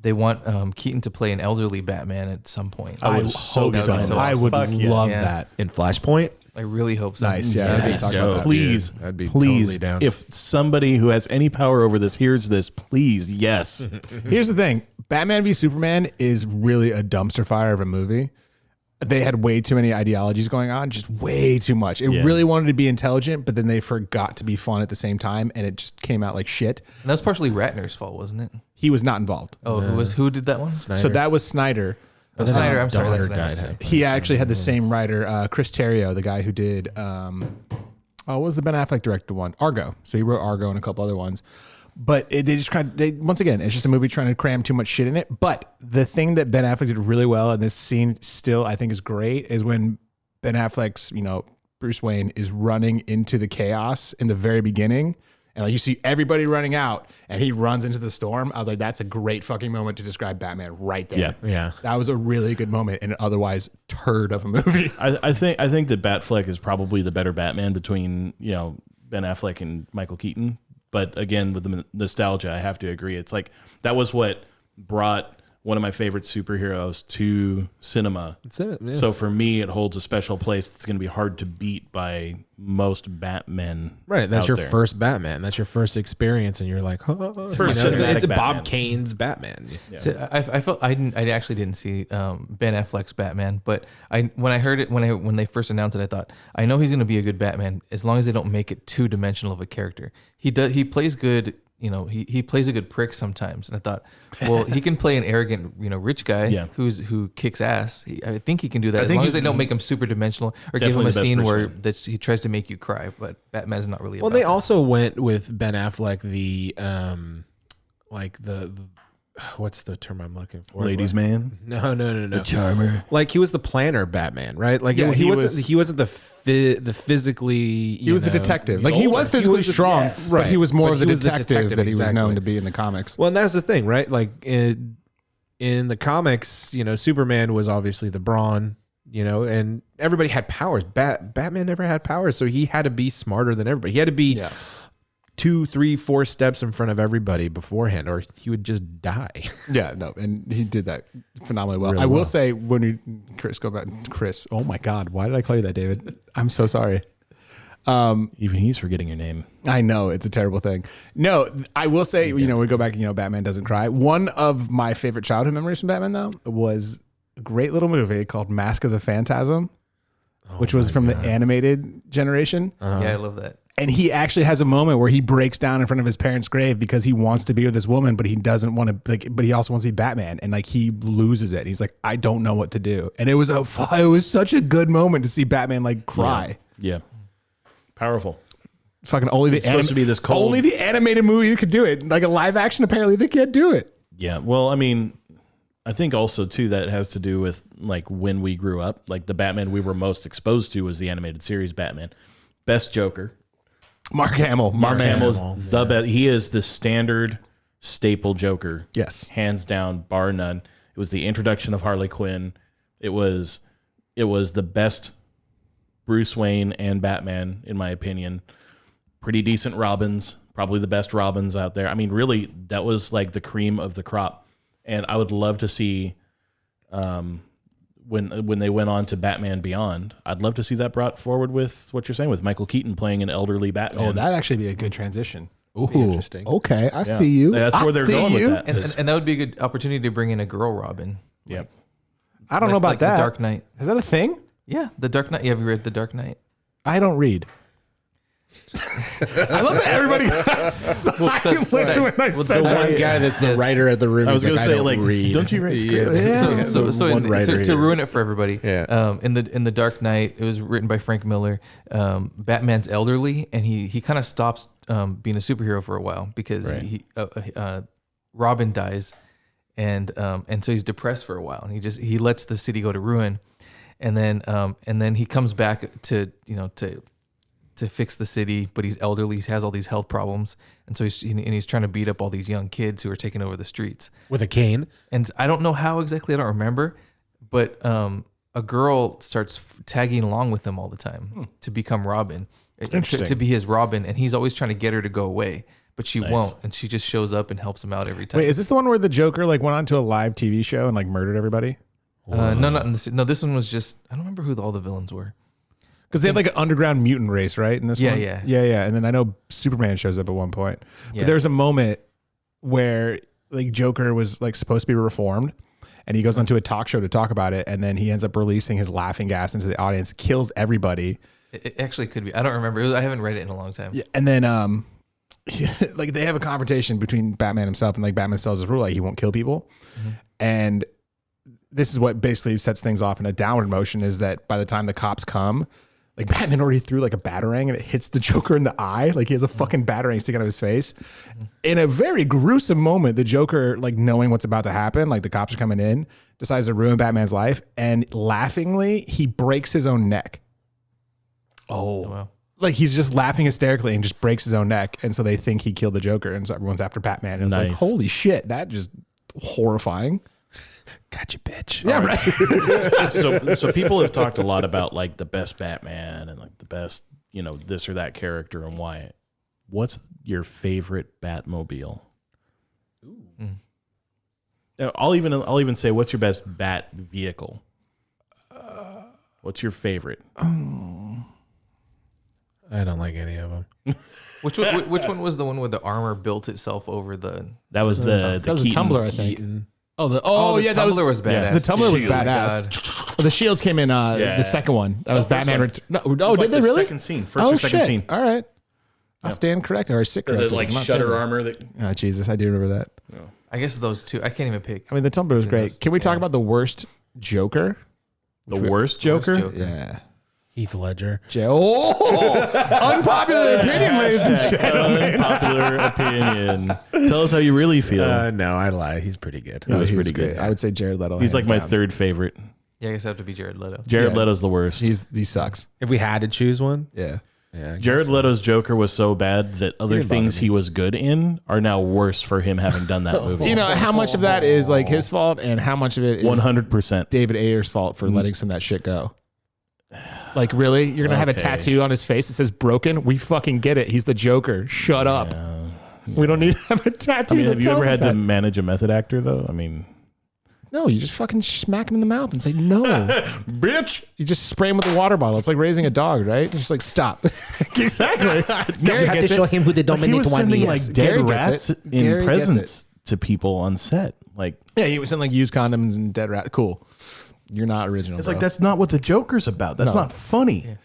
C: they want Keaton to play an elderly Batman at some point.
B: I would hope so.
A: I would
B: Fuck yes.
A: love
C: Yeah.
A: that.
D: In Flashpoint?
C: I really hope so.
A: Nice. Yeah, that'd be talk about that.
B: Please,
D: I'd be
B: please,
D: totally down.
B: if somebody who has any power over this hears this, please, yes.
A: Here's the thing. Batman v Superman is really a dumpster fire of a movie. They had way too many ideologies going on, just way too much. It really wanted to be intelligent, but then they forgot to be fun at the same time, and it just came out like shit.
C: And that was partially Ratner's fault, wasn't it?
A: He was not involved.
C: Oh, who did that one?
A: So that was Snyder.
C: Oh, Snyder, I'm sorry.
D: daughter
C: That's
D: died.
A: He actually had the same writer, Chris Terrio, the guy who did, what was the Ben Affleck directed one? Argo. So he wrote Argo and a couple other ones. But once again, it's just a movie trying to cram too much shit in it. But the thing that Ben Affleck did really well, and this scene still I think is great, is when Ben Affleck's, Bruce Wayne is running into the chaos in the very beginning. And like you see everybody running out and he runs into the storm. I was like, that's a great fucking moment to describe Batman right there.
D: Yeah.
A: That was a really good moment in an otherwise turd of a movie.
B: I think that Batfleck is probably the better Batman between, Ben Affleck and Michael Keaton. But again, with the nostalgia, I have to agree. It's like that was what brought one of my favorite superheroes to cinema.
D: That's it. Yeah.
B: So for me, it holds a special place that's going to be hard to beat by most Batmen.
D: Right, that's
B: out
D: your
B: there.
D: first Batman. That's your first experience, and you're like, oh,
B: First
D: you know,
B: cinematic
D: it's
B: Batman.
D: Bob Kane's Batman.
C: So I felt I actually didn't see Ben Affleck's Batman, but when I heard it when they first announced it, I thought I know he's going to be a good Batman as long as they don't make it too dimensional of a character. He plays good. You know, he plays a good prick sometimes, and I thought, well, he can play an arrogant, rich guy who kicks ass. I think he can do that as long as they don't make him super dimensional or give him a scene where he tries to make you cry. But Batman's not really.
D: Well,
C: about
D: they
C: that.
D: also went with Ben Affleck, the what's the term I'm looking for?
B: Ladies' man.
D: No.
B: Charmer.
D: Like he was the planner Batman, right? Like
A: Yeah,
D: he
A: he
D: wasn't the physically.
A: He was the detective. Like he was physically strong, but he was more of the detective that he was known to be in the comics.
D: Well, and that's the thing, right? Like in the comics, Superman was obviously the brawn, and everybody had powers. Batman never had powers, so he had to be smarter than everybody. He had to be 2, 3, 4 steps in front of everybody beforehand, or he would just die.
A: Yeah, no, and he did that phenomenally well.
D: Really
A: I will
D: well.
A: say Chris, oh my God, why did I call you that, David? I'm so sorry.
B: Even he's forgetting your name.
A: I know it's a terrible thing. No, I will say, we go back, Batman doesn't cry. One of my favorite childhood memories from Batman though was a great little movie called Mask of the Phantasm, which was from the animated generation.
C: Yeah, I love that.
A: And he actually has a moment where he breaks down in front of his parents' grave because he wants to be with this woman, but he doesn't want to, but he also wants to be Batman. And he loses it. He's like, I don't know what to do. And it was such a good moment to see Batman cry.
B: Yeah. Powerful.
A: Fucking only the
B: supposed to be this cold-
A: only the animated movie could do it. Like a live action, apparently they can't do it.
B: Yeah. Well, I mean, I think also too that has to do with when we grew up. Like the Batman we were most exposed to was the animated series Batman. Best Joker.
A: Mark Hamill,
B: Mark Hamill is the best. He is the standard staple Joker.
A: Yes.
B: Hands down, bar none. It was the introduction of Harley Quinn. It was the best Bruce Wayne and Batman, in my opinion. Pretty decent Robins, probably the best Robins out there. I mean, really, that was the cream of the crop. And I would love to see when they went on to Batman Beyond, I'd love to see that brought forward with what you're saying with Michael Keaton playing an elderly Batman.
A: Oh, that'd actually be a good transition.
D: Ooh, interesting.
A: Okay, I see you.
B: That's where they're going with that.
C: And that would be a good opportunity to bring in a girl Robin.
B: Yep.
A: I don't know about that.
C: The Dark Knight.
A: Is that a thing?
C: Yeah, the Dark Knight. Have you read the Dark Knight?
A: I don't read. I love that everybody got silent when I said
D: The
A: that.
D: one guy that's the writer of the room.
B: I was
D: going
B: going
D: to
B: to say,
D: read.
B: don't you read scripts?
C: To ruin it for everybody.
D: Yeah.
C: In the Dark Knight, it was written by Frank Miller. Batman's elderly, and he kind of stops being a superhero for a while because Robin dies, and so he's depressed for a while, and he lets the city go to ruin, and then he comes back to fix the city, but he's elderly. He has all these health problems, and so he's trying to beat up all these young kids who are taking over the streets
D: with a cane.
C: And I don't know how exactly. I don't remember, but a girl starts tagging along with him all the time to become Robin, to be his Robin, and he's always trying to get her to go away, but she won't, and she just shows up and helps him out every time.
A: Wait, is this the one where the Joker went on to a live TV show and murdered everybody?
C: No. This one was just I don't remember who all the villains were.
A: Because they had an underground mutant race, right? In this one?
C: Yeah.
A: And then I know Superman shows up at one point.
C: Yeah.
A: But there's a moment where Joker was supposed to be reformed, and he goes onto a talk show to talk about it, and then he ends up releasing his laughing gas into the audience, kills everybody.
C: It actually could be. I don't remember. I haven't read it in a long time.
A: Yeah, and then they have a confrontation between Batman himself, and Batman tells his rule he won't kill people, and this is what basically sets things off in a downward motion. Is that by the time the cops come, Batman already threw a batarang and it hits the Joker in the eye. He has a fucking batarang sticking out of his face. In a very gruesome moment, the Joker, knowing what's about to happen, the cops are coming in, decides to ruin Batman's life, and laughingly, he breaks his own neck.
C: Oh, wow.
A: He's just laughing hysterically and just breaks his own neck. And so they think he killed the Joker, and so everyone's after Batman. And it's holy shit, that just horrifying.
D: Gotcha, bitch.
A: Yeah, right.
B: So people have talked a lot about the best Batman and the best, this or that character and why. What's your favorite Batmobile? I'll even say, what's your best Bat vehicle? What's your favorite?
D: I don't like any of them.
C: Which one was the one where the armor built itself over the?
B: That was the
A: That was a
B: Keaton.
A: tumbler, I think.
D: Keaton.
C: The
A: yeah,
C: tumbler was badass.
B: yeah.
A: The tumbler was
C: Shield.
A: badass. Well, the shields came in the second one. That was Batman.
B: one.
A: No,
B: It was
A: did they
B: the
A: really?
B: Second scene, first or second
A: shit.
B: scene.
A: All right. I stand corrected or sit corrected.
B: The like
A: I'm not
B: shutter
A: saying-
B: armor that.
A: Oh Jesus, I do remember that.
C: I guess those two. I can't even pick.
A: I mean, the tumbler was great. Can we talk about the worst Joker?
B: The worst Joker?
C: Joker.
A: Yeah.
D: Heath Ledger.
A: Unpopular opinion, ladies and gentlemen.
B: Unpopular opinion. Tell us how you really feel.
D: No, I lie. He's pretty good.
B: He was
A: He
B: pretty good.
A: great. I would say Jared Leto.
B: He's like
A: hands
B: my
A: down.
B: third favorite.
C: Yeah, I guess I have to be Jared Leto.
B: Jared
A: Yeah.
B: Leto's the worst.
A: He sucks.
D: If we had to choose one,
A: Yeah.
D: yeah. I guess
B: Jared
D: so.
B: Leto's Joker was so bad that other
D: didn't bother
B: things
D: me.
B: he was good in are now worse for him having done that movie.
A: You know how much of that is like his fault, and how much of it is
B: 100%.
A: David Ayer's fault for letting some of that shit go. Like, really? You're going to have a
B: Okay.
A: tattoo on his face that says broken? We fucking get it. He's the Joker. Shut up. We don't need to have a tattoo.
B: I mean,
A: that
B: have you ever
A: tells us
B: had to
A: that.
B: manage a method actor though? I mean,
A: No, you just fucking smack him in the mouth and say no.
B: bitch.
A: You just spray him with a water bottle. It's like raising a dog, right? It's just like, stop. Exactly. Gary
D: You have to
A: gets
D: show
A: it.
D: him who the
B: He
D: dominant
B: was
D: one
B: sending
D: is.
B: like dead
A: Gary gets
B: rats
A: it.
B: in
A: Gary gets
B: presents to people on set. Like,
A: Yeah, he was in like used condoms and dead rat. Cool. You're not original.
B: it's
A: bro.
B: like that's not what the Joker's about. That's
A: No.
B: not funny.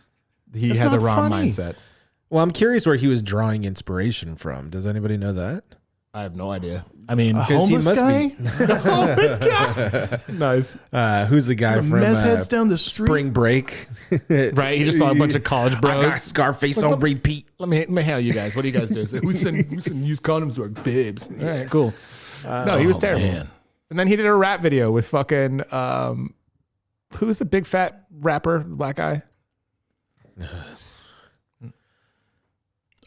A: He
B: that's
A: had the
B: not
A: wrong
B: funny.
A: mindset.
D: Well, I'm curious where he was drawing inspiration from. Does anybody know that?
A: I have no idea. I mean,
D: Because he
B: Homeless
D: must
B: guy?
D: be.
A: nice.
D: Who's the guy from
B: Meth heads down the street.
D: Spring Break?
A: Right? He just saw a bunch of college
D: I got
A: bros.
D: Scarface on repeat.
A: Let me hail you guys. What do you guys do? It's like, we send used condoms to our babes. All right, cool. No, he was terrible.
B: man.
A: And then he did a rap video with fucking who's the big fat rapper, black guy?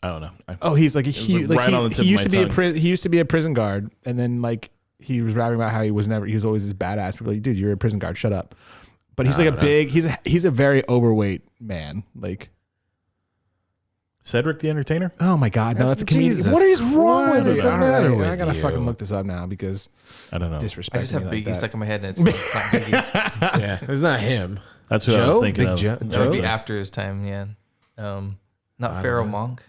B: I don't know.
A: Oh, he's like a
B: was,
A: huge.
B: like,
A: Like
B: right on the tip
A: he
B: of
A: used
B: my
A: to be he used to be a prison guard, and then like he was rapping about how he was always this badass. People were like, dude, you're a prison guard. Shut up. But he's like a big. He's a very overweight man. Like,
B: Cedric the Entertainer?
A: oh my god, no, that's a comedian.
D: Jesus
A: What is wrong
D: Christ.
A: with you?
D: What's the matter
A: All right,
D: with
A: I gotta
D: you?
A: fucking look this up now because
B: I don't know.
A: disrespect.
C: I just have
A: me like
C: Biggie
A: that.
C: stuck in my head, and it's not Biggie.
D: Yeah, it's not him.
B: That's who I was thinking
D: Big
B: of.
D: Joe?
C: That would be
D: Joe?
C: after his time. Yeah, not Pharaoh Monk.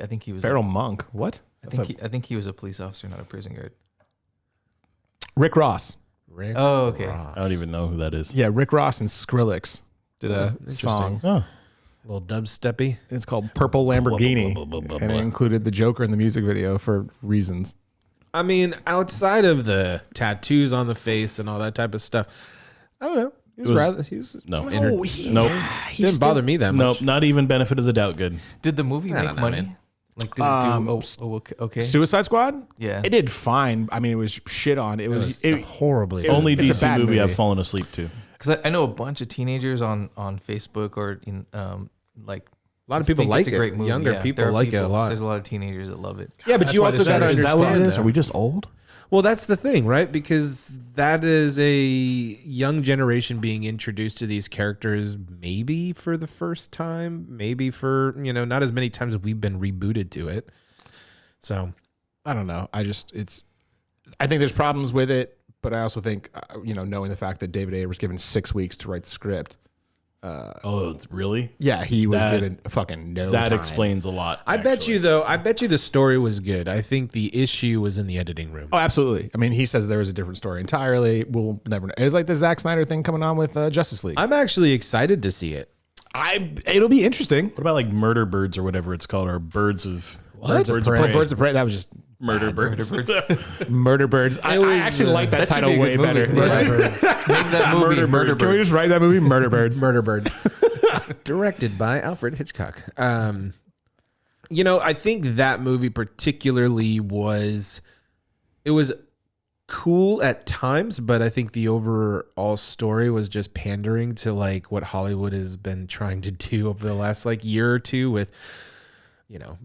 C: I think he was.
A: Pharaoh Monk. What?
C: I think he was a police officer, not a prison guard.
A: Rick Ross.
D: Rick
C: Oh, okay.
D: Ross.
B: I don't even know who that is.
A: Yeah, Rick Ross and Skrillex did a song.
B: Oh,
D: Little dubsteppy.
A: It's called Purple Lamborghini, and it included the Joker in the music video for reasons.
D: I mean, outside of the tattoos on the face and all that type of stuff, I don't know. He's
B: no.
D: nope. Didn't bother me that much.
B: Nope. Not even benefit of the doubt good.
C: Did the movie
D: I
C: make
D: don't know,
C: money?
D: man.
C: Like, did it do? Okay.
A: Suicide Squad?
C: Yeah.
A: It did fine. I mean, it was shit on. It was
D: horribly.
A: it was-
B: Only
A: it's a
B: DC
A: bad
B: movie
A: movie.
B: I've fallen asleep to.
C: Because I know a bunch of teenagers on Facebook or in like.
D: A lot of people
C: think
D: like
C: it's a
D: it.
C: great movie.
D: Younger
C: Yeah,
D: people
C: there are
D: like it a lot.
C: There's a lot of teenagers that love it.
D: Yeah, but you also got to understand.
B: Are we just old?
D: Well, that's the thing, right? Because that is a young generation being introduced to these characters, maybe for the first time, maybe for not as many times as we've been rebooted to it. So,
A: I don't know. I think there's problems with it, but I also think, knowing the fact that David Ayer was given 6 weeks to write the script.
B: Oh, really?
A: Yeah, he was
B: That-
A: given fucking no
B: That
A: time.
B: explains a lot.
D: I bet you the story was good. I think the issue was in the editing room.
A: Oh, absolutely. I mean, he says there was a different story entirely. We'll never know. It's like the Zack Snyder thing coming on with Justice League.
D: I'm actually excited to see it.
A: It'll be interesting.
B: What about like Murder Birds or whatever it's called, or Birds of
A: Birds of Prey. Birds of Prey. That was just
B: Murder Birds.
A: Murder Birds. I actually like that
C: That should
A: title
C: be a
A: way
C: good
A: better.
C: movie. Murder Birds. Make that movie Murder
A: Can we
C: Birds.
A: just write that movie, Murder Birds?
D: Murder Birds. Directed by Alfred Hitchcock. I think that movie particularly was cool at times, but I think the overall story was just pandering to like what Hollywood has been trying to do over the last like year or two with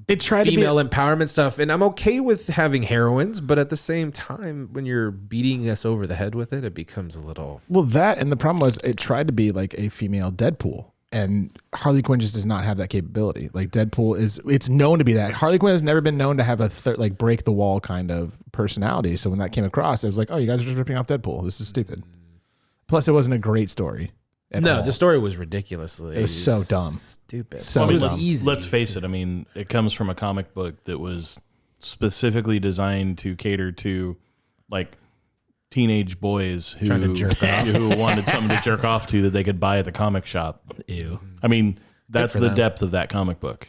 A: It tried
D: female empowerment stuff. And I'm okay with having heroines, but at the same time, when you're beating us over the head with it, it becomes a little.
A: Well, that and the problem was it tried to be like a female Deadpool, And Harley Quinn just does not have that capability. Like Deadpool it's known to be that. Harley Quinn has never been known to have a like break the wall kind of personality. So when that came across, it was like, oh, you guys are just ripping off Deadpool. This is stupid. Plus, it wasn't a great story.
D: No,
A: all.
D: the story was ridiculously.
A: It was so dumb.
D: Stupid.
A: So
B: I mean,
A: dumb.
B: let's face it. I mean, it comes from a comic book that was specifically designed to cater to like teenage boys who
D: Trying to jerk off.
B: who wanted something to jerk off to that they could buy at the comic shop.
D: Ew.
B: I mean, that's
D: for
B: the
D: them.
B: depth of that comic book.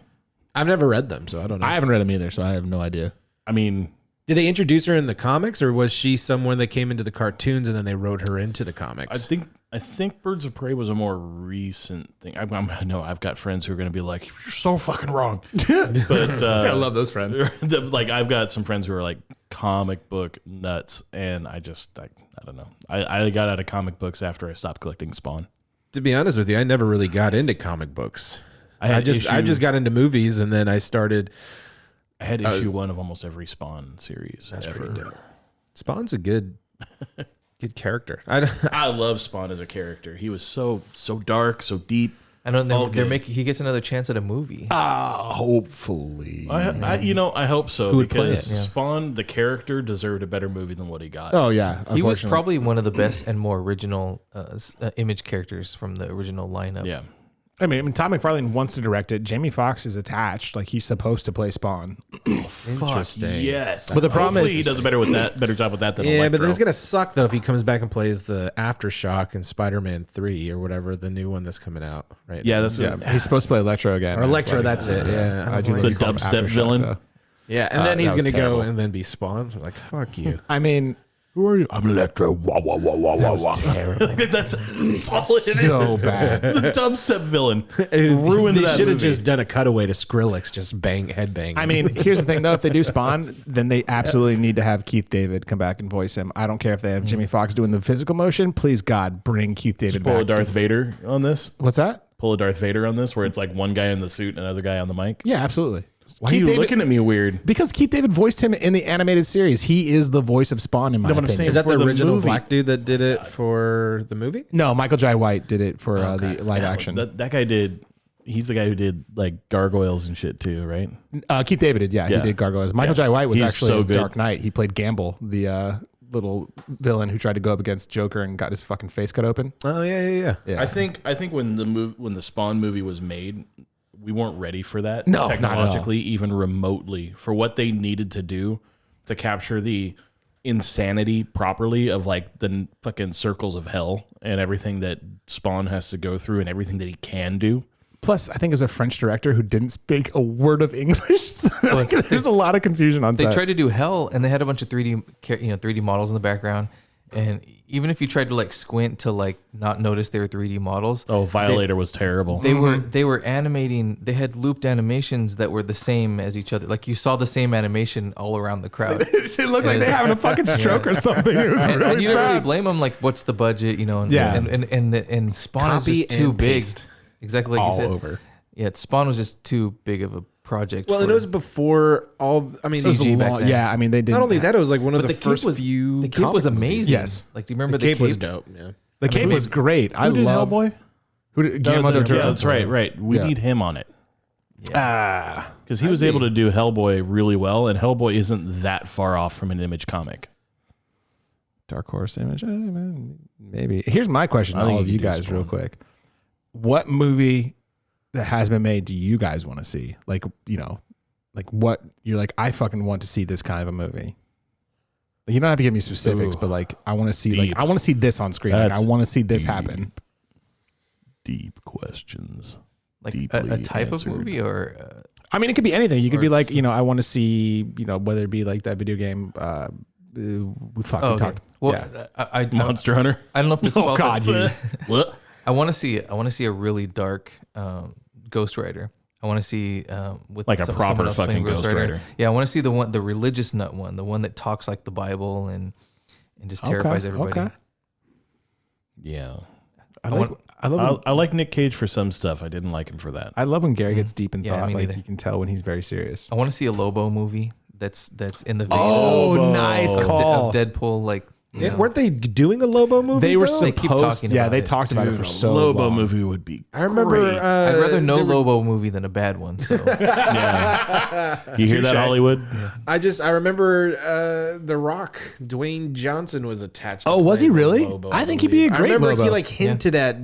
D: I've never read them, so I don't know.
A: I haven't read them either, so I have no idea.
B: I mean,
D: Did they introduce her in the comics, or was she someone that came into the cartoons and then they wrote her into the comics?
B: I think Birds of Prey was a more recent thing. I know I've got friends who are going to be like, "You're so fucking wrong," but
A: I love those friends.
B: like I've got some friends who are like comic book nuts, and I don't know. I got out of comic books after I stopped collecting Spawn.
D: To be honest with you, I never really got into comic books.
B: I
D: I just got into movies, and then I started.
B: I had issue 1 of almost every Spawn series ever.
D: Spawn's a good character.
B: I love Spawn as a character. He was so dark, so deep.
C: I know
B: All
C: they're
B: good.
C: making. He gets another chance at a movie.
A: Hopefully.
B: I hope so,
D: Who would play
B: because
D: it? Yeah.
B: Spawn, the character, deserved a better movie than what he got.
A: Oh yeah.
C: He was
A: unfortunately.
C: probably one of the best and more original image characters from the original lineup.
B: Yeah.
A: I mean, Todd McFarlane wants to direct it. Jamie Foxx is attached. Like he's supposed to play Spawn.
D: Interesting.
B: Yes.
A: But the problem
B: Hopefully
A: is-
B: he does a better job with that than
D: Yeah, but
B: Electro.
D: then it's gonna suck though if he comes back and plays the Aftershock in Spider-Man 3 or whatever, the new one that's coming out. Right?
B: Yeah, that's
A: Yeah, he's supposed to play Electro again.
D: or
A: It's
D: Electro.
A: like,
D: That's it. Yeah.
A: I do
B: The
A: love you call him
B: dubstep
A: Aftershock,
B: villain.
A: though.
D: Yeah, and then he's
A: that was
D: gonna
A: terrible.
D: go and then be Spawn. Like fuck you.
A: I mean, who are you? I'm Electro. Wah wah wah wah wah wah.
B: that's all it is.
A: So bad.
B: The dubstep villain ruined
D: They
B: that
D: should have
B: movie.
D: just done a cutaway to Skrillex just headbang.
A: I mean, here's the thing though: if they do Spawn, then they absolutely need to have Keith David come back and voice him. I don't care if they have Jimmy Fox doing the physical motion. Please God, bring Keith David
B: Pull a
A: back.
B: Darth Vader on this.
A: What's that?
B: Pull a Darth Vader on this, where it's like one guy in the suit and another guy on the mic.
A: Yeah, absolutely.
B: Why are you looking at me weird?
A: Because Keith David voiced him in the animated series. He is the voice of Spawn in my
B: know what I'm
A: opinion.
B: saying?
D: is that
B: for
D: the
B: the
D: original
B: movie.
D: black dude that did it for the movie?
A: No, Michael Jai White did it for the live action.
B: That guy did. He's the guy who did like gargoyles and shit too, right?
A: Keith David did, yeah,
B: Yeah.
A: he did Gargoyles. Michael Jai White was
B: He's
A: actually
B: so
A: in
B: good.
A: Dark Knight. He played Gamble, the little villain who tried to go up against Joker and got his fucking face cut open.
D: Oh yeah.
A: Yeah.
B: I think when the Spawn movie was made, we weren't ready for that.
A: No, not at all.
B: technologically, even remotely, for what they needed to do to capture the insanity properly of like the fucking circles of hell and everything that Spawn has to go through and everything that he can do.
A: Plus, I think it was a French director who didn't speak a word of English. So, like, there's a lot of confusion on
C: They
A: set.
C: tried to do Hell, and they had a bunch of 3D models in the background. And even if you tried to like squint to like not notice they were 3D models,
B: Oh, Violator was terrible.
C: they were animating. They had looped animations that were the same as each other. Like you saw the same animation all around the crowd.
A: it looked like they're having a fucking stroke or something. It was
C: and,
A: really
C: and you don't really
A: bad.
C: blame them. Like, what's the budget? You know, and
A: Yeah.
C: and Spawn
D: Copy
C: is just too
D: and
C: big.
D: paste.
C: Exactly like
A: All
C: you said.
A: over.
C: Yeah, Spawn was just too big of a project.
D: Well,
C: for,
D: and it was before all. I mean,
A: It was a
C: CG back
A: long-
C: then.
A: yeah, I mean, they did.
D: not only that, it was like one of
C: but
D: the
C: cape
D: first
C: was,
D: few.
C: The cape was
D: comic movies.
C: amazing.
A: Yes.
C: Like, do you remember
D: The cape was dope. Yeah.
A: The cape was great. I
B: Who did
A: love
B: Hellboy?
A: Who did Guillermo del Toro?
B: Yeah, that's right. We
A: Yeah.
B: need him on it
A: Ah,
B: because he was able to do Hellboy really well, and Hellboy isn't that far off from an Image comic.
A: Dark Horse Image. Maybe. Here's my question
B: I
A: to
B: think
A: all of
B: you
A: you
B: could do
A: guys, real
B: Spawn.
A: quick. What movie that has been made do you guys want to see? Like, you know, like what you're like, I fucking want to see this kind of a movie. Like, you don't have to give me specifics,
B: Ooh.
A: but like, I want to see,
B: Deep.
A: like, I want to see this on screen. Like, I
B: That's
A: want to see this
B: deep.
A: happen.
B: Deep questions.
C: like a
B: Deeply
C: type
B: answered.
C: of movie or
A: I mean, it could be anything. You could
C: Or
A: be like,
C: s-
A: you know, I want to see, you know, whether it be like that video game. We talked.
C: Well,
A: yeah.
C: I
B: Monster Hunter.
C: I don't know if this.
A: Oh God, you.
B: What?
C: I want to see a really dark Ghost Rider. I want to see with
B: Like a
C: someone
B: proper
C: else playing
B: fucking Ghost Rider.
C: Yeah, I want to see the religious nut one, the one that talks like the Bible and just terrifies everybody.
A: Okay.
B: Yeah.
A: I
C: want-
A: like. I love.
B: I like Nick Cage for some stuff. I didn't like him for that.
A: I love when Gary gets deep in
C: Yeah,
A: thought.
C: me
A: Like
C: neither.
A: you can tell when he's very serious.
C: I want to see a Lobo movie that's in the vein
A: Oh,
C: of,
A: nice
C: of,
A: call.
C: of Deadpool, like
D: Weren't they doing a Lobo movie?
A: They were
D: though?
C: They keep
A: supposed.
C: talking
A: Yeah,
C: about
A: they
C: it.
A: talked about it for so
B: Lobo
A: long.
B: movie would be.
D: I remember.
B: great.
C: I'd rather no
D: they were-
C: Lobo movie than a bad one. So
B: Yeah. You hear that, Hollywood?
D: I remember The Rock, Dwayne Johnson was attached. To
A: Oh, was he
D: playing the
A: really?
D: Lobo,
A: I think he'd be a
D: believe.
A: great
D: I remember he
A: Lobo.
D: like hinted at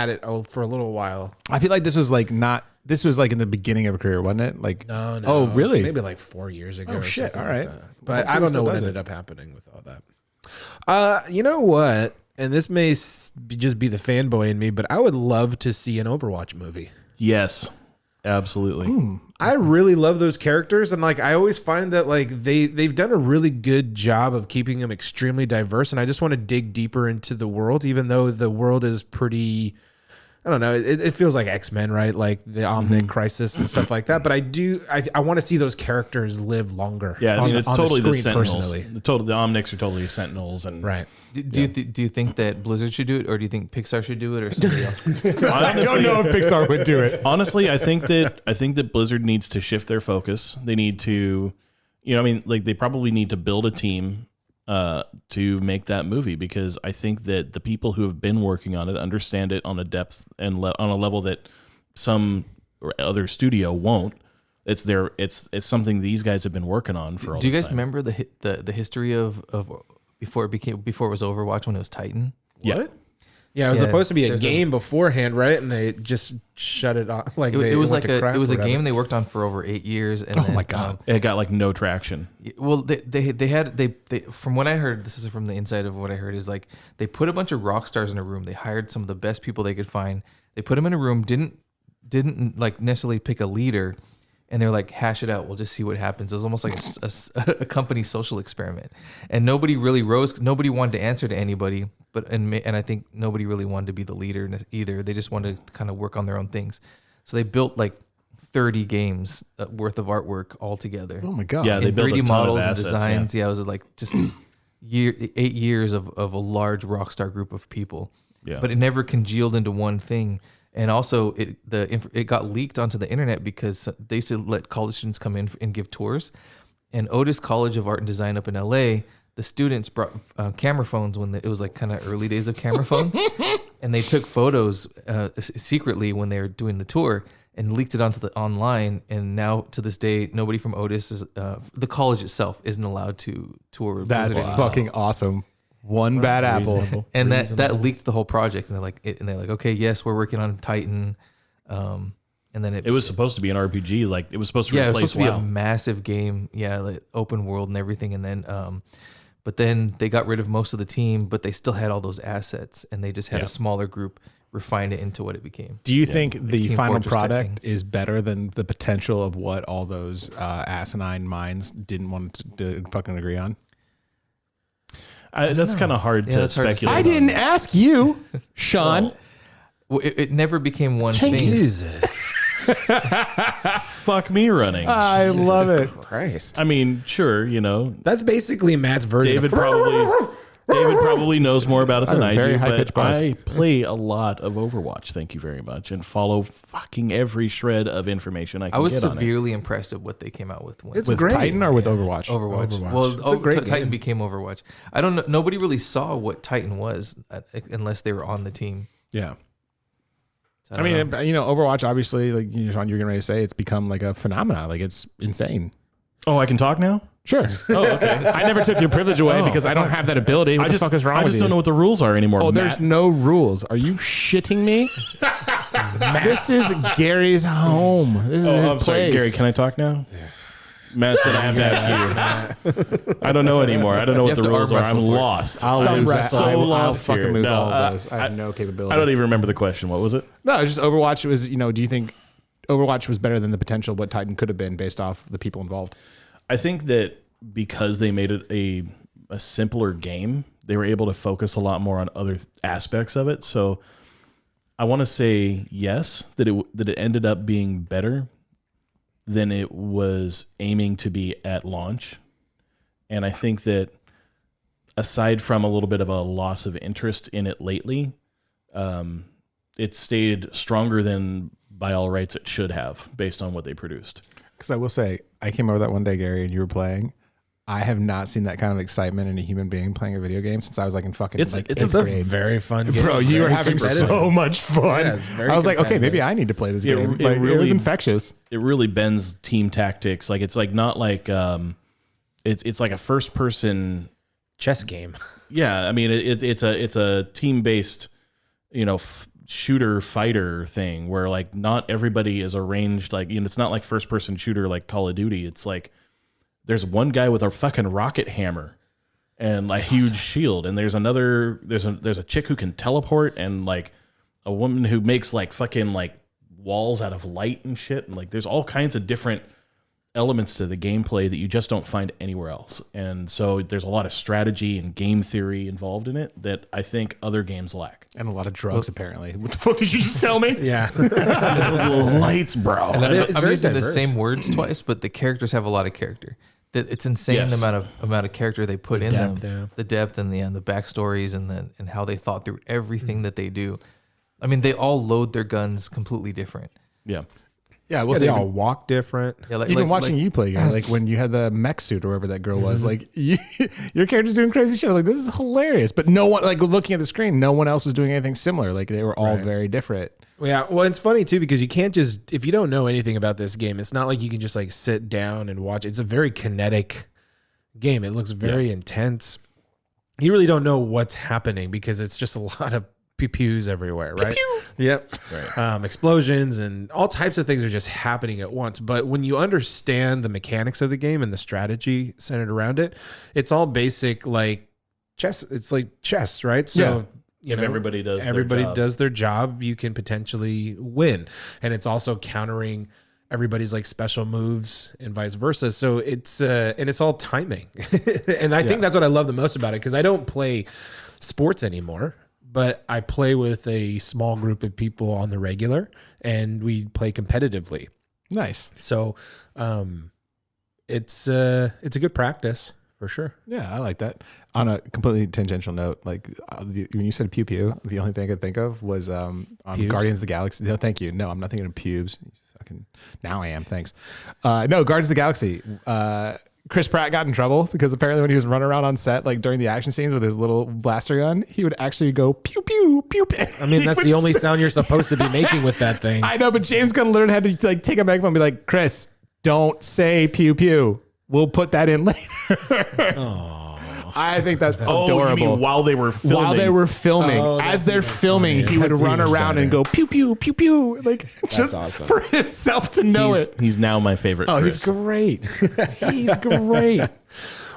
D: it for a little while.
A: I feel like this was like not. This was like in the beginning of a career, wasn't it? Like
D: No.
A: Oh,
D: it was
A: really?
D: Maybe like 4 years ago.
A: Oh,
D: or
A: shit.
D: something
A: All
D: like
A: right.
D: that. But
A: Hopefully
D: I
A: he
D: don't
A: still
D: know what
A: does
D: ended
A: it.
D: up happening with all that. You know what? And this may just be the fanboy in me, but I would love to see an Overwatch movie.
B: Yes. Absolutely.
D: I really love those characters, and like I always find that like they've done a really good job of keeping them extremely diverse. And I just want to dig deeper into the world, even though the world is pretty. I don't know. It feels like X-Men, right? Like the Omnic Crisis and stuff like that. But I want to see those characters live longer.
B: Yeah, I mean, it's
D: on
B: totally the
D: screen
B: Sentinels.
D: personally.
B: The Omnics are totally Sentinels, and
D: Right.
C: do you think that Blizzard should do it, or do you think Pixar should do it, or somebody else?
A: I don't know if Pixar would do it.
B: Honestly, I think that Blizzard needs to shift their focus. They need to, I mean, like they probably need to build a team to make that movie, because I think that the people who have been working on it understand it on a depth and on a level that some or other studio won't. It's something these guys have been working on for.
C: Do you guys remember the history of before it was Overwatch, when it was Titan?
B: Yeah.
D: Yeah, it was
C: Yeah,
D: supposed to be a
C: there's
D: game beforehand, right? And they just shut it off. Like
C: It was
D: went
C: like
D: to crap
C: it was
D: or
C: a
D: whatever.
C: game they worked on for over 8 years, and then,
A: my God.
B: It got like no traction.
C: well, they had from what I heard, this is from the inside of what I heard, is like they put a bunch of rock stars in a room. They hired some of the best people they could find. They put them in a room. Didn't like necessarily pick a leader, and they're like, hash it out. We'll just see what happens. It was almost like a company social experiment, and nobody really rose. Nobody wanted to answer to anybody, and I think nobody really wanted to be the leader either. They just wanted to kind of work on their own things. So they built like 30 games worth of artwork all together.
A: Oh my God.
B: Yeah, they
C: And
B: built
C: 3D
B: a ton of
C: models and
B: assets,
C: designs. Yeah. It was like just 8 years of a large rock star group of people.
B: Yeah.
C: But it never congealed into one thing. And also, it got leaked onto the internet because they used to let college students come in and give tours. And Otis College of Art and Design up in LA, the students brought camera phones when it was like kind of early days of camera phones, and they took photos secretly when they were doing the tour and leaked it onto the online. And now to this day, nobody from Otis is the college itself isn't allowed to tour.
A: That's
C: Blizzard anymore.
A: fucking awesome. One bad apple.
C: And that leaked the whole project. And they're like, okay, yes, we're working on Titan. And then
B: It was supposed to be an RPG. Like it was supposed to
C: it was
B: replace
C: supposed to
B: WoW.
C: be a massive game. Yeah, like open world and everything. And then, but then they got rid of most of the team, but they still had all those assets, and they just had a smaller group refine it into what it became.
A: Do you think the
C: Team
A: final
C: Fortress type
A: product
C: thing.
A: is better than the potential of what all those asinine minds didn't want to fucking agree on?
B: That's kind of hard to
C: that's hard to say.
B: speculate.
A: I didn't ask you, Sean.
C: Well, it never became one
A: Thank
C: thing.
D: Jesus
B: Fuck me running.
A: I love it.
D: Christ.
B: I mean, sure,
D: That's basically Matt's version.
B: David
D: of
B: probably knows more about it than
A: I
B: I
A: have a very
B: do,
A: high-pitched
B: but
A: bark.
B: I play a lot of Overwatch. Thank you very much, and follow fucking every shred of information I can
C: I was
B: get on it.
C: severely impressed at what they came out with. When
D: It's
A: With
D: great.
A: Titan or with Overwatch?
C: Overwatch.
D: Overwatch.
C: Well,
D: It's a great
C: Titan
D: game.
C: became Overwatch. I don't know. Nobody really saw what Titan was unless they were on the team.
A: Yeah.
C: So
A: I mean, Overwatch, obviously, like Sean, you're getting ready to say, it's become like a phenomenon. Like it's insane.
B: Oh, I can talk now?
A: Sure. Oh, okay. I never took your privilege away because I don't have that ability. What the fuck is wrong
B: I
A: with
B: just
A: you?
B: don't know what the rules are anymore.
A: Oh, there's
B: Matt.
A: no rules. Are you shitting me? This is Gary's home. This is
B: Oh,
A: his
B: I'm
A: place.
B: sorry, Gary. Can I talk now? Matt said I have to ask you. I don't know anymore. I don't know what
C: have
B: the
C: to
B: rules
C: arm
B: are. I'm
C: wrestle for it.
B: lost.
A: I'll
B: I'm
A: lose that.
B: so
A: I'll
B: lost
A: fucking
B: here.
A: lose
B: No,
A: all of those. I have no capability.
B: I don't even remember the question. What was it?
A: No, it's just Overwatch was, do you think Overwatch was better than the potential of what Titan could have been based off the people involved?
B: I think that because they made it a simpler game, they were able to focus a lot more on other aspects of it. So I want to say yes, that it ended up being better than it was aiming to be at launch. And I think that aside from a little bit of a loss of interest in it lately, it stayed stronger than by all rights it should have based on what they produced.
A: Because I will say, I came over that one day, Gary, and you were playing. I have not seen that kind of excitement in a human being playing a video game since I was like in fucking
B: It's
A: fifth
B: a
A: grade.
D: Very fun game.
A: Bro, you were
D: Very
A: having
D: competitive.
A: so much fun.
D: Yeah, it's very
A: I was like, okay, maybe
D: competitive.
A: I need to play this
B: It-
A: game.
B: it
A: Like, it was
B: really-
A: infectious.
B: It really bends team tactics. Like it's like not like it's like a first person.
D: chess game.
B: Yeah, I mean it's a team based, shooter fighter thing where like not everybody is arranged like it's not like first person shooter like Call of Duty. It's like there's one guy with a fucking rocket hammer and like huge shield, and there's a chick who can teleport, and like a woman who makes like fucking like walls out of light and shit, and like there's all kinds of different elements to the gameplay that you just don't find anywhere else. And so there's a lot of strategy and game theory involved in it that I think other games lack.
A: And a lot of drugs, apparently. What the fuck did you just tell me?
D: Yeah.
B: Little lights, bro.
C: And
D: It's
C: I'm
D: very
C: using
D: diverse.
C: the same words twice, but the characters have a lot of character. It's insane
B: Yes.
C: the amount of character they put in
D: depth,
C: them,
D: yeah.
C: the depth and the backstories and how they thought through everything that they do. I mean, they all load their guns completely different.
B: Yeah.
A: Yeah, we'll
D: Yeah,
A: say
D: they all walk different.
C: Yeah,
A: even watching you play, like when you had the mech suit or whatever that girl was, like your character's doing crazy shit. I was like, this is hilarious. But no one, like looking at the screen, no one else was doing anything similar. Like they were all very different.
D: Yeah, well, it's funny too because you can't just if you don't know anything about this game, it's not like you can just like sit down and watch. It's a very kinetic game. It looks very intense. You really don't know what's happening because it's just a lot of pew-pews everywhere, right? Yep. Explosions and all types of things are just happening at once. But when you understand the mechanics of the game and the strategy centered around it, it's all basic like chess. It's like chess, right? So
B: If everybody does their
D: everybody
B: job.
D: does their job, you can potentially win. And it's also countering everybody's like special moves and vice versa. So it's and it's all timing. And I think that's what I love the most about it because I don't play sports anymore, but I play with a small group of people on the regular and we play competitively.
A: Nice.
D: So it's a good practice for sure.
A: Yeah, I like that. On a completely tangential note, like when you said pew pew, the only thing I could think of was on
D: Pubes?
A: Guardians of the Galaxy. No, thank you. No, I'm not thinking of pubes. Fucking now I am. Thanks. No, Guardians of the Galaxy. Chris Pratt got in trouble because apparently when he was running around on set, like during the action scenes with his little blaster gun, he would actually go pew pew pew pew.
D: I mean, that's the only sound you're supposed to be making with that thing.
A: I know, but James Gunn literally had to like take a microphone and be like, Chris, don't say pew pew. We'll put that in later. I think that's adorable.
B: Oh, you mean while they were filming?
A: While they were filming,
D: Oh,
A: as
D: that's
A: they're
D: even
A: filming,
D: funnier.
A: he would
D: That's
A: run
D: even
A: around and
D: better.
A: go pew pew pew pew, like just
D: awesome.
A: for himself to know it.
B: He's now my favorite.
A: Oh,
B: Chris.
A: he's great. He's great.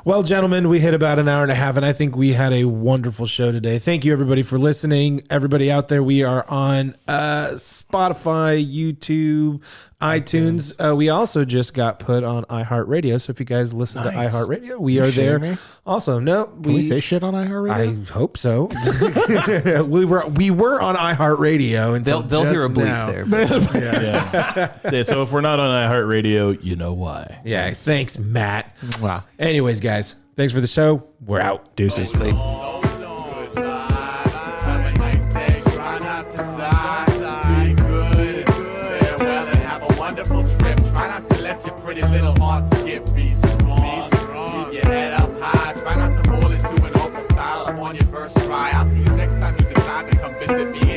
D: Well, gentlemen, we hit about an hour and a half, and I think we had a wonderful show today. Thank you, everybody, for listening. Everybody out there, we are on Spotify, YouTube, iTunes. We also just got put on iHeartRadio. So if you guys listen to iHeartRadio, we are there.
A: shitting me?
D: Also, no,
A: Can we say shit on iHeartRadio?
D: I hope so. we were on iHeartRadio until
C: They'll hear a
D: just
C: bleep
D: now.
C: there.
B: Yeah, so if we're not on iHeartRadio, you know why.
D: Yeah, thanks, Matt.
A: Wow.
D: Anyways, guys, thanks for the show. We're out. Deuces.
F: Pretty little heart skip, be strong. Keep your head up high. Try not to fall into an awful style on your first try. I'll see you next time you decide to come visit me.